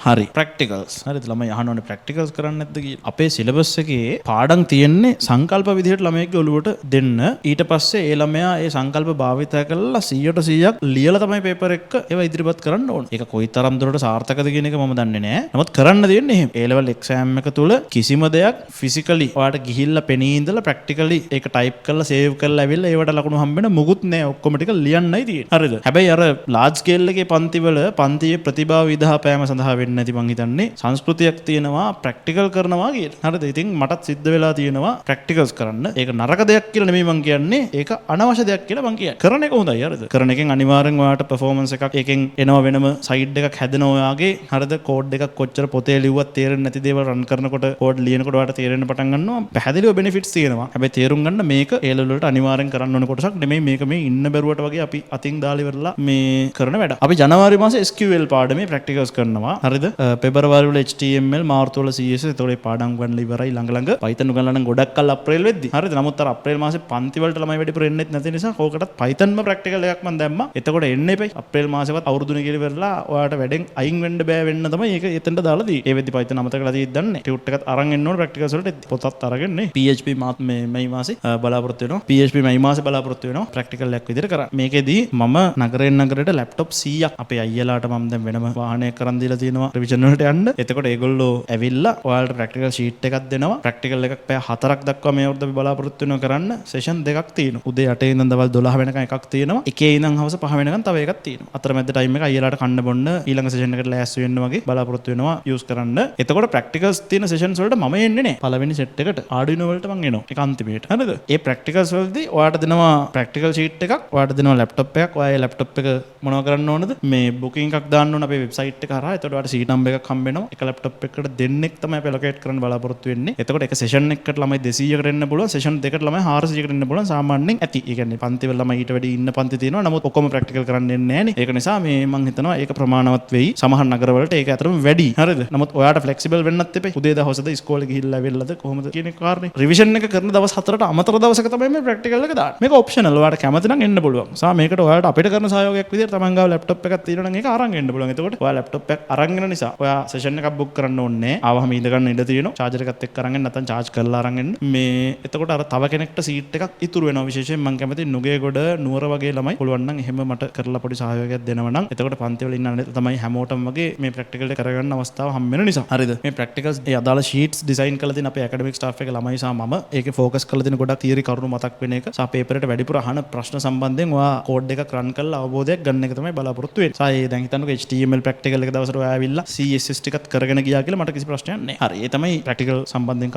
හරි. ප්‍රැක්ටිකල්ස්. හරිද? ළමයි අහනවනේ ප්‍රැක්ටිකල්ස් කරන්න නැද්ද කියලා. අපේ සිලබස් එකේ පාඩම් තියෙන්නේ සංකල්ප විදිහට ළමයිගේ ඔළුවට දෙන්න. ඊට පස්සේ ඒ ළමයා ඒ සංකල්ප භාවිතා කරලා 100% ලියලා තමයි පේපර් එක ඒවා ඉදිරිපත් කරන්න ඕන. ඒක කොයිතරම් දුරට සාර්ථකද කියන එක මම දන්නේ නැහැ. නමුත් කරන්න දෙන්නේ එහෙම. A level exam එක තුල කිසිම දෙයක් ෆිසිකලි ඔයාලට ගිහිල්ලා පෙනී ඉඳලා ප්‍රැක්ටිකලි ඒක ටයිප් කරලා සේව් කරලා ඇවිල්ලා ඒවට ලකුණු හම්බෙන මුකුත් නැහැ. ඔක්කොම ටික ලියන්නයි තියෙන්නේ. හරිද? හැබැයි අර ලාර්ජ් ස්කේල් එකේ පන්තිවල පන්තියේ ප්‍රතිභාව විදහාපෑම සඳහා වෙන්නේ නැති මං හිතන්නේ සංස්කෘතියක් තියෙනවා ප්‍රැක්ටිකල් කරනවා කියලා. හරිද? ඉතින් මටත් සිද්ධ වෙලා තියෙනවා ප්‍රැක්ටිකල්ස් කරන්න. ඒක නරක දෙයක් කියලා නෙමෙයි මං කියන්නේ. ඒක අනවශ්‍ය දෙයක් කියලා මං කියන්නේ. කරන එක හොඳයි. හරිද? කරන එකෙන් අනිවාර්යෙන් ඔයාලට performance එකක් එකෙන් එනවා වෙනම සයිඩ් එකක් හැදෙනවා ඔයාගේ. හරිද? කෝඩ් එකක් කොච්චර පොතේ ලිව්වත් තේරෙන්නේ නැති දේවල් රන් කරනකොට කෝඩ් ලියනකොට ඔයාලට තේරෙන්න පටන් ගන්නවා. පැහැදිලිව benefits තියෙනවා. හැබැයි තේරුම් ගන්න මේක A level වලට අනිවාර්යෙන් කරන්න ඕන කොටසක් නෙමෙයි. මේක මේ ඉන්න බැරුවට වගේ අපි අතින් දාලා ඉවරලා මේ කරන වැඩ. අපි ජනවාරි මාසේ SQL පාඩමේ ප්‍රැක්ටිකල්ස් කරනවා. හරිද? පෙබරවාරි වල HTML, මාර්තු වල CSS. ඒතකොට මේ පාඩම් ගන්න ඉවරයි ළඟ Python උගන්වන්න නම් ගොඩක් කල් අප්‍රේල් වෙද්දි. හරිද? නමුත් අර අප්‍රේල් මාසේ පන්ති වලට ළමයි වැඩිපුර එන්නෙත් නැති නිසා කෝකටත් Pythonම ප්‍රැක්ටිකල් එකක් මම දැම්මා. එතකොට එන්න එපයි. අප්‍රේල් මාසෙවත් අවුරුදුනේ කියලා ඉවරලා ඔයාලට වැඩෙන් අයින් වෙන්න බෑ වෙන්න තමයි ඒක එතනට දාලා දී. ඒ වෙද්දි Python අමතකලා තියෙද්දි දන්නේ. ටියුට් එකත් අරන් එන්න ඕන ප්‍රැක්ටිකල්ස් වලට පොතත් අරගෙන නේ. PHP මේ මාසේ බලාපොරොත්තු වෙනවා. PHP මේ මාසේ බලාපොරොත්තු වෙනවා ප්‍රැක්ටිකල් එකක් විදිහට කරා. මේකෙදි මම නගරෙන් නගරයට ලැප්ටොප් 100ක් අපේ අයියලාට මම දැන් වෙනම වාහනයක් කරන් දීලා තියෙනවා රිවිෂන් වලට යන්න. එතකොට ඒගොල්ලෝ ඇවිල්ලා ඔයාලට ප්‍රැක්ටිකල් ෂීට් එකක් දෙනවා. ප්‍රැක්ටිකල් එකක් පැය 4ක් දක්වා මේ අවුරුද්ද අපි බලාපොරොත්තු වෙනවා කරන්න. සෙෂන් දෙකක් තියෙනවා. උදේ 8 ඉඳන් දවල් 12 වෙනකන් එකක් තියෙනවා. එකේ ඉඳන් හවස 5 වෙනකන් තව එකක් තියෙනවා. අතරමැද ටයිම් එක අයියලාට කන්න බොන්න ඊළඟ සෙෂන් එකට ලෑස්ති වෙන්න වගේ බලාපොරොත්තු වෙනවා යූස් කරන්න. එතකොට ප්‍රැක්ටිකල්ස් තියෙන සෙෂන්ස් වලට මම එන්නේ නැහැ. පළවෙනි සෙට් එකට Arduino වලට මම එනවා. ඒක අන්තිමේට. හරිද? ඒ ප්‍රැක්ටිකල්ස් වලදී ඔයාලට දෙනවා ප්‍රැක්ටිකල් ෂීට් එකක්. ඔයාලට දෙනවා ලැප්ටොප් එකක්. ඔයා ඒ ලැප්ටොප් එක මොනව කරන්න ඕනද? මේ බුකින් එකක් දාන්න ඕන අපේ වෙබ්සයිට් එක හරහා. එතකොට ඔයාලට සීට් නම්බර් එකක් හම්බ වෙනවා. එක ලැප්ටොප් එකකට දෙන්නෙක් තමයි අපි ලොකේට් කරන්න බලාපොරොත්තු වෙන්නේ. එතකොට එක සෙෂන් එකකට ළමයි 200කට එන්න පුළුවන්. සෙෂන් දෙකට ළමයි 400කට එන්න පුළුවන්. සාමාන්‍යයෙන් ඇති. ඒ කියන්නේ පන්ති වල ළමයි ඊට වැඩි ඉන්න පන්ති තියෙනවා. නමුත් ඔක්කොම ප්‍රැක්ටිකල් කරන්න එන්නේ නැහැ නේ. ඒක නිසා මේ මම හිතනවා ඒක ප්‍රමාණවත් වෙයි. සමහර නගරවලට ඒක අතරම වැඩි. හරිද? නමුත් ඔයාලට ෆ්ලෙක්සිබල් වෙන්නත් එපේ. උදේ දවසද ඉස්කෝලේ ගිහිල්ලා ඇවිල්ලාද කොහොමද කියන කාරණේ. රිවිෂන් එක කරන දවස් 4ට අමතර දවසක තමයි මේ ප්‍රැක්ටිකල් එක දාන්නේ. මේක ඔප්ෂනල්. ඔයාලට කැමති නම් එන්න පුළුවන්. මේකට ඔයාලට අපිට කරන සහයෝගයක් විදිහට තමන් ගාව ලැප්ටොප් එකක් තියෙනවා නම් ඒක අරන් එන්න පුළුවන්. එතකොට ඔයා ලැප්ටොප් එක අරන් එන නිසා ඔයා සෙෂන් එකක් බුක් කරන්න ඕනේ නැහැ. ආවම ඉඳ ගන්න ඉඩ තියෙනවා. චාර්ජර් එකත් එක්ක අරන් එන්න නැත්නම් charge කරලා අරන් එන්න. මේ එතකොට අර තව කෙනෙක්ට සීට් එකක් ඉතුරු වෙනවා. විශේෂයෙන් මම කැමති නුගේගොඩ නුවර වගේ ළමයි පුළුවන් නම් එහෙම මට කරලා පොඩි සහයෝගයක් දෙනවා නම් එතකොට පන්ති වල ඉන්න අනිත් තමයි හැමෝටම වගේ මේ ප්‍රැක්ටිකල් එක කරගන්න අවස්ථාව හම්බ වෙන නිසා. හරිද? මේ ප්‍රැක්ටිකල්ස් ඒ අදාළ ෂීට්ස් ඩිසයින් කරලා තියෙන අපේ ඇකඩමික් ස්ටාෆ් එක ළමයි සහ මම ඒකේ ફોකස් කරලා තියෙන ගොඩක් තියරි කරුණු මතක් වෙන එක සහ පේපර් එකට වැඩිපුර අහන ප්‍රශ්න සම්බන්ධයෙන් ඔයා කෝඩ් එකක් රන් කරලා අවබෝධයක් ගන්න එක තමයි බලාපොරොත්තු වෙන්නේ. සායේ දැන් හිතන්නකෝ HTML ප්‍රැක්ටිකල් එක දවසට ඔයා ඇවිල්ලා CSS ටිකත් කරගෙන ගියා කියලා මට කිසි ප්‍රශ්නයක් නැහැ. හරි. ඒ තමයි ප්‍රැක්ටිකල් සම්බන්ධයෙන්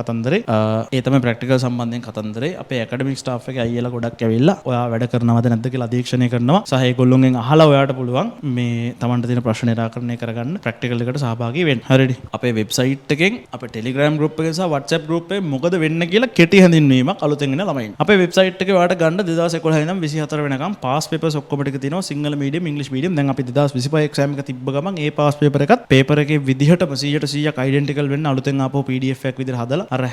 කතන්දරේ. අපේ ඇකඩමික් ස්ටාෆ් එකේ අයියලා ගොඩක් ඇවිල්ලා ඔයා වැඩ කරනවද නැද්ද කියලා අධීක්ෂණය කරනවා. සහ ඒගොල්ලොන්ගෙන් අහලා ඔයාට පුළුවන් මේ Tamanට තියෙන ප්‍රශ්න නිරාකරණය කරගන්න ප්‍රැක්ටිකල් එකට සහභාගී වෙන්න. හරිද? අපේ වෙබ්සයිට් එකෙන් අපේ Telegram group එකෙන් සහ WhatsApp group එකෙන් මොකද වෙන්න කියලා කෙටි හැඳින්වීමක් අලුතෙන් එන ළමයින්. අපේ වෙබ්සයිට් එකේ ඔයාලට ගන්න 2011 ඉඳන් 24 වෙනකම් පාස් පේපර්ස් ඔක්කොම ටික තියෙනවා. සිංහල මීඩියම්, ඉංග්‍රීසි මීඩියම්. දැන් අපි 2025 එක්සෑම් එක තිබ්බ ගමන් ඒ පාස් පේපර් එකත් පේපර් එකේ විදිහටම 100% අයිඩෙන්ටිකල් වෙන්න අලුතෙන් ආපහු PDF එකක් විදිහට හදලා අර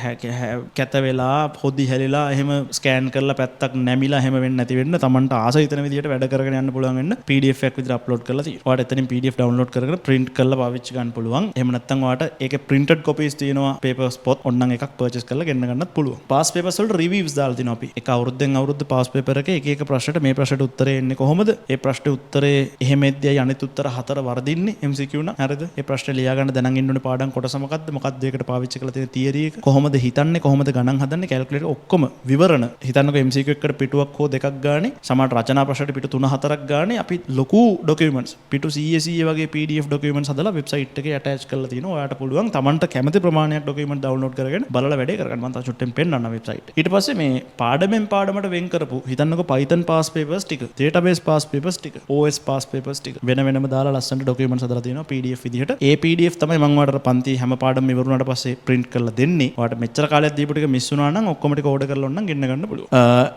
කැත වෙලා පොඩි හැලිලා එහෙම ස්කෑන් කරලා පැත්තක් නැමිලා එහෙම වෙන්නේ නැති වෙන්න Tamanට ආස හිතන විදිහට වැඩ කරගෙන යන්න පුළුවන් වෙන්න PDF එකක් විදිහට අප්ලෝඩ් කරලා තියෙනවා. ඔයාලට එතනින් PDF ඩවුන්ලෝඩ් කරගෙන print කරලා පාවිච්චි ගන්න පුළුවන්. එහෙම නැත්නම් ඔයාලට ඒකේ printed copies තියෙනවා papers පොත් ඔන්නම් එකක් purchase කරලා ගෙන්න ගන්නත් පුළුවන්. pass papers වලට reviews දාලා තිනවා අපි. එක අවුරුද්දෙන් අවුරුද්ද pass paper එකේ එක ප්‍රශ්නට මේ ප්‍රශ්නට උත්තරේ එන්නේ කොහොමද? ඒ ප්‍රශ්නේ උත්තරේ එහෙම එද්දී අනිත් උත්තර 4 වරදින්නේ MCQ න. හරිද? ඒ ප්‍රශ්නේ ලියා ගන්න දැනන් ඉන්න ඕනේ පාඩම් කොටස මොකද්ද? මොකද්ද ඒකට පාවිච්චි කරලා තියෙන තියරි එක? කොහොමද හිතන්නේ? කොහොමද ගණන් හදන්නේ? කැල්කියුලේටර් ඔක්කොම විවරණ. හිතන්නකෝ MCQ එකකට පිටුවක් හෝ දෙකක් ගානේ සමහර රචනා ප්‍රශ්නට පිටු 3-4ක් ගානේ අපි ලොකු documents පිටු 100 වගේ PDF documents හදලා වෙබ්සයිට් එකේ attach කරලා තිනවා. ඔයාලට පුළුවන් Tamanට කැමති ප්‍රමාණයක් document download කරගෙන බලලා වැඩේ කරගන්න. මම තා චුට්ටෙන් පෙන්නන්න වෙබ්සයිට් එක. ඊට පස්සේ මේ පාඩමෙන් පාඩමට වෙන් කරපු හිතන්නකෝ Python pass papers ටික, database pass papers ටික, OS pass papers ටික වෙන වෙනම දාලා ලස්සනට documents හදලා තිනවා PDF විදිහට. ඒ PDF තමයි මම ඔයාලට පන්ති හැම පාඩම ඉවරුණාට පස්සේ print කරලා දෙන්නේ. ඔයාලට මෙච්චර කාලයක් දීපු ටික මිස් වුණා නම් ඔක්කොම ටික order කරලා ඕනනම් ගෙන්න ගන්න පුළුවන්.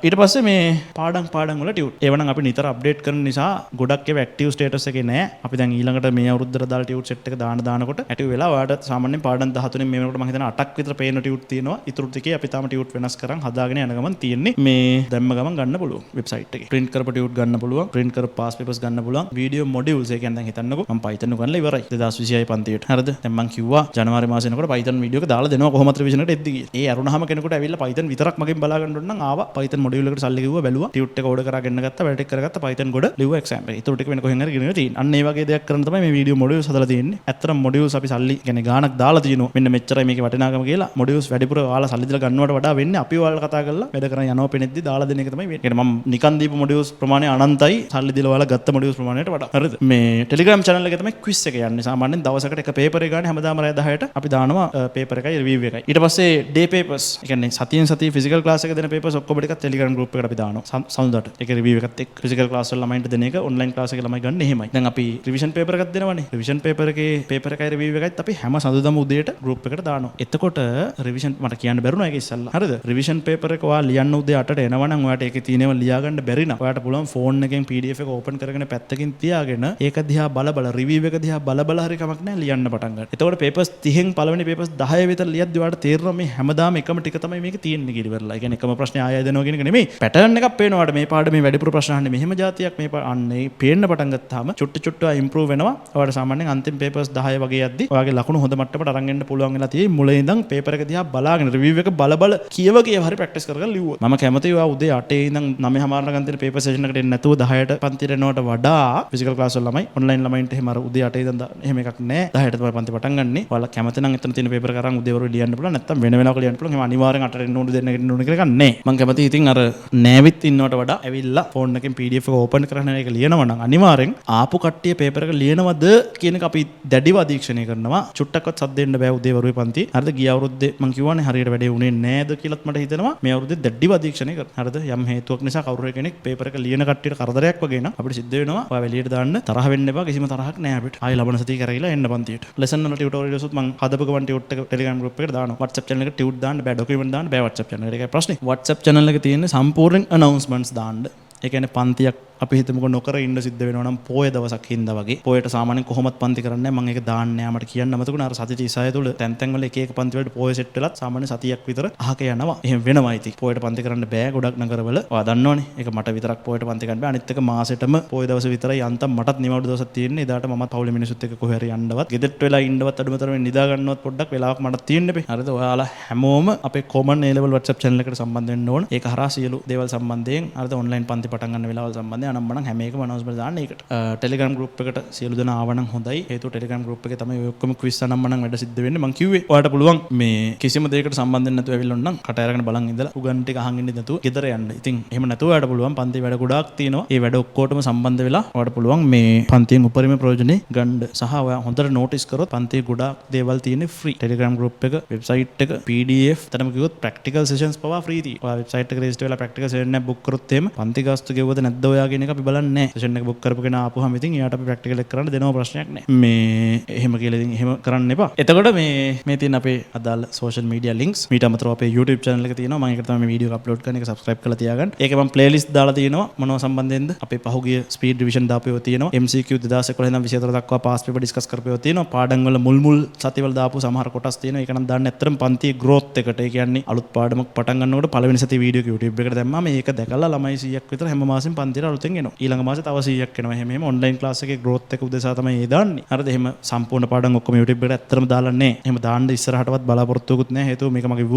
ඊට පස්සේ මේ පාඩම් වල ටියුට්. ඒවනම් අපි නිතර අප්ඩේට් කරන නිසා ගොඩක් ඒවා ඇක්ටිව් ස්ටේටස් එකේ නැහැ. අපි දැන් ඊළඟට මේ අවුරුද්දට දාලා ටියුට් සෙට් එක දානකොට ඇක්ටිව් වෙලා ඔයාලට සාමාන්‍යයෙන් පාඩම් පාඩම් 13 මේ වෙනකොට මම හිතනවා 8ක් විතර පේන ටියුට් තියෙනවා. ඊටු ටිකේ අපි තාම ටියුට් වෙනස් කරන් හදාගෙන යන ගමන් තියෙන්නේ. මේ දැම්ම ගමන් ගන්න පුළුවන් වෙබ්සයිට් එකේ. print කරපු ටියුට් ගන්න පුළුවන්. print කරපු past papers ගන්න පුළුවන්. video modules ඒ කියන්නේ දැන් හිතන්නකෝ මම Python ගන්නලා ඉවරයි 2026 පන්තියට. හරිද? දැන් මම කිව්වා ජනවාරි මාසේ එනකොට Python video එක දාලා දෙනවා කොහොමද රිවිෂන් එකට එද්දි කියලා. ඒ අරුණාම කෙනෙකුට ඇවිල්ලා Python විතරක් මගෙන් බලා ගන්න ඕන නම් ආවා Python module එකට සල්ලි කිව්වා බැලුවා. ටියුට් එක ඕඩර් කරා ගෙන්න ගත්තා. වැඩ ටික කරගත්තා. Python ගොඩ ලිව්වා exam එක. ඊටු ටික වෙන කොහෙන් හරි ගෙනියලා තියෙන්නේ. අන්න ඒ වගේ දෙයක් කරන්න තමයි මේ video modules හදලා තියෙන්නේ. ඇත්තටම modules අපි සල්ලි කියන්නේ ගාණක් දාලා තියෙනවා. මෙන්න මෙච්චරයි මේකේ වටිනාකම කියලා. modules වැඩිපුර ඔයාලා සල්ලි දීලා ගන්නවට වඩා වෙන්නේ අපි ඔයාලා කතා කරලා වැඩ කරන් යනවා පෙනෙද්දි දාලා දෙන එක තමයි වෙන්නේ. මම නිකන් දීපු modules ප්‍රමාණය අනන්තයි සල්ලි දීලා ඔයාලා ගත්ත modules ප්‍රමාණයට වඩා. හරිද? මේ Telegram channel එකේ තමයි quiz එක යන්නේ. සාමාන්‍යයෙන් දවසකට එක paper එක ගන්න හැමදාම රෑ 10ට අපි දානවා paper එකයි review එකයි. ඊට පස්සේ day papers. ඒ කියන්නේ සතියෙන් සතිය physical class එක දෙන papers ඔක්කොම ටිකක් Telegram group එකට අපි දානවා. සඳුදාට. ඒක review එකත් එක්ක physical class වල ළමයින්ට දෙන එක online class එකේ ළමයි ගන්න එහෙමයි. දැන් අපි revision paper එකක් දෙනවනේ. revision paper එකේ paper එකයි review එකයිත් අපි හැම සඳුදාම උදේට group එකට දානවා. එතකොට revision මට කියන්න බැරුණා ඒක ඉස්සල්ලා. හරිද? revision paper එක ඔයා ලියන්න උදේ 8ට එනවනම් ඔයාට ඒකේ තියෙනව ලියා ගන්න බැරි නම් ඔයාට පුළුවන් phone එකෙන් PDF එක open කරගෙන පැත්තකින් තියාගෙන ඒක දිහා බල review එක දිහා බල හරි කමක් නැහැ ලියන්න පටන් ගන්න. එතකොට papers 30න් පළවෙනි papers 10 විතර ලියද්දි ඔයාට තේරෙනවා මේ හැමදාම එකම ටික තමයි මේකේ තියෙන්නේ කියලා ඉවරලා. ඒ කියන්නේ එකම ප්‍රශ්නේ ආයෙ දෙනවා කියන එක නෙමෙයි. pattern එකක් පේනවා ඔයාට මේ පාඩමේ වැඩිපුර ප්‍රශ්න අහන්නේ මෙහෙම જાතියක් මේ අන්නේ පේන්න පටන් ගත්තාම චුට්ට improve වෙනවා. ඔයාට සාමාන්‍යයෙන් අන්තිම papers 10 වගේ යද්දි ඔයාගේ ලකුණු හොඳ මට්ටමට අරන් එන්න පුළුවන් වෙලා තියෙයි. මුලින් ඉඳන් paper එක දිහා බලාගෙන review එක බල කියව හරි practice කරගෙන ලිව්වොත්. මම කැමතියි ඔයා උදේ 8 ඉඳන් 9:00 ගන්න තියෙන paper session එකට එන්න නැතුව 10ට පන්තියට එනවට වඩා physical class වල ළමයි online ළමයින්ට එහෙම අර උදේ 8 ඉඳන් එහෙම එකක් නැහැ. 10ට තමයි පන්ති පටන් ගන්නෙ. ඔයාලා කැමති නම් එතන තියෙන paper එක අරන් උදේ වරු ලියන්න පුළුවන්. නැත්නම් වෙන වෙනවක ලියන්න පුළුවන්. එහෙම අනිවාර්යෙන් 8ට එන්න ඕන දෙන්න ඕන කියලා නැහැ. මම කැමතියි ඉතින් අර නෑවිත් ඉන්නවට වඩා ඇවිල්ලා phone එකෙන් PDF එක open කරගෙන ඒක ලියනවා නම් අනිවාර්යෙන් ආපු කට්ටිය paper එක ලියනවද කියන එක අපි දැඩිව අධීක්ෂණය කරනවා. චුට්ටක්වත් සද්ද දෙන්න බෑ උදේ වරුවේ පන්ති. හරිද? ගිය අවුරුද්දේ මම කියවනේ හරියට වැඩේ උනේ නෑද කියලාත් මට හිතෙනවා. මේ අවුරුද්දේ දැඩිව අධීක්ෂණය කරනවා. හරිද? යම් හේතුවක් නිසා කවුරු කෙනෙක් paper එක ලියන කට්ටියට කරදරයක් වගේ නම් අපිට සිද්ධ වෙනවා. ඔයා එළියට දාන්න තරහ වෙන්න එපා. කිසිම තරහක් නෑ අපිට. ආයි ලබන සතිය කරගිලා එන්න පන්තියට. lesson වල tutorials උත් මම හදපු ගමන් ටියුට් එක Telegram group එකට දානවා. WhatsApp channel එකට ටියුට් දාන්න බෑ. document දාන්න බෑ WhatsApp channel එකට. ඒකයි ප්‍රශ්නේ. WhatsApp channel එකේ තියෙන සම්පූර්ණ announcements දාන්න. ඒ කියන්නේ පන්තියක් අපි හිතමුකෝ නොකර ඉන්න සිද්ධ වෙනවා නම් පොය දවසක් හින්දා වගේ. පොයට සාමාන්‍යයෙන් කොහොමත් පන්ති කරන්නේ නැහැ. මම ඒක දාන්නේ නැහැ. මට කියන්න අමතකුණා. අර සති 36 තුල තැන් වල එක පන්ති වලට පොය සෙට් වෙලත් සාමාන්‍ය සතියක් විතර අහක යනවා. එහෙම වෙනවා ඉතින්. පොයට පන්ති කරන්න බෑ ගොඩක් නගරවල. ඔයා දන්නවනේ. ඒක මට විතරක් පොයට පන්ති කරන්න බෑ. අනිත් එක මාසෙටම පොය දවස් විතරයි යන්තම් මටත් නිමවුඩු දවසක් තියෙන්නේ. එදාට මමත් පවුලේ මිනිස්සුත් එක්ක කොහේ හරි යන්නවත්, ගෙදරට වෙලා ඉන්නවත් අඩුමතරමින් නිදා ගන්නවත් පොඩ්ඩක් වෙලාවක් මට තියෙන්න බෑ. හරිද? ඔයාලා හැමෝම අපේ common A level WhatsApp channel එකට සම්බන්ධ වෙන්න ඕන. ඒක හරහා සියලු දේවල් සම්බන්ධයෙන් හරිද online පන්ති පටන් ගන්න වෙලාවල් සම්බන්ධයෙන් අනම්මනම් හැම එකම announcement දාන්න ඒකට. Telegram group එකට සියලු දෙනා ආවනම් හොඳයි. හේතුව Telegram group එකේ තමයි ඔය ඔක්කොම quiz අනම්මනම් වැඩ සිද්ධ වෙන්නේ. මං කිව්වේ ඔයාලට පුළුවන් මේ කිසිම දෙයකට සම්බන්ධ වෙන්න නැතුව ඇවිල්ලා නම් කට අරගෙන බලන් ඉඳලා උගන් ටික අහන් ඉන්න නැතුව ගෙදර යන්න. ඉතින් එහෙම නැතුව ඔයාලට පුළුවන් පන්ති වැඩ ගොඩාක් තියෙනවා. ඒ වැඩ ඔක්කොටම සම්බන්ධ වෙලා ඔයාලට පුළුවන් මේ පන්තියෙන් උපරිම ප්‍රයෝජනෙ ගන්න. සහ ඔයා හොඳට notice කරොත් පන්තියේ ගොඩාක් දේවල් තියෙන්නේ free. Telegram group එක, website එක, PDF, තරම කිව්වොත් practical sessions පවා free තියෙයි. ඔයා website එකට register වෙලා practical session එකක් book කරොත් එහෙම පන්ති ගාස්තු ගෙවුවද නැද්ද ඔයා කියන එක අපි බලන්නේ නැහැ. session එක book කරපු කෙනා ආපුවාම ඉතින් එයාට අපි practical එක කරන්න දෙනව ප්‍රශ්නයක් නැහැ. මේ එහෙම කියලා ඉතින් එහෙම කරන්න එපා. එතකොට මේ තියෙන අපේ අදාළ social media links මීට අමතරව අපේ YouTube channel එක තියෙනවා. මම ඒකට තමයි මේ වීඩියෝ එක අප්ලෝඩ් කරන එක subscribe කරලා තියාගන්න. ඒකේ මම playlist දාලා තියෙනවා මොනවා සම්බන්ධයෙන්ද අපේ පහුගිය speed revision දාපේව තියෙනවා. MCQ 2011 ඉඳන් 24 දක්වා past paper discuss කරපේව තියෙනවා. පාඩම් වල මුල් සතිවල දාපු සමහර කොටස් තියෙනවා. ඒක නම් දාන්න ඇත්තටම පන්තියේ growth එකට. ඒ කියන්නේ අලුත් පාඩමක් පටන් ගන්නකොට පළවෙනි සතියේ වීඩියෝ එක YouTube එකට දැම්මම මේක දැකලා ළමයි 100ක් විතර හැම මාසෙම පන්තියට අලුතෙන් එනවා. ඊළඟ මාසේ තව 100ක් එනවා. එහෙම online class එකේ growth එක උදෙසා තමයි ඒ දාන්නේ. හරිද? එහෙම සම්පූර්ණ පාඩම් ඔක්කොම YouTube එකට ඇත්තටම දාලා නැහැ. එහෙම දාන්න ඉස්සරහටවත් බලාපොරොත්තුකුත් නැහැ. හේතුව මේක මගේ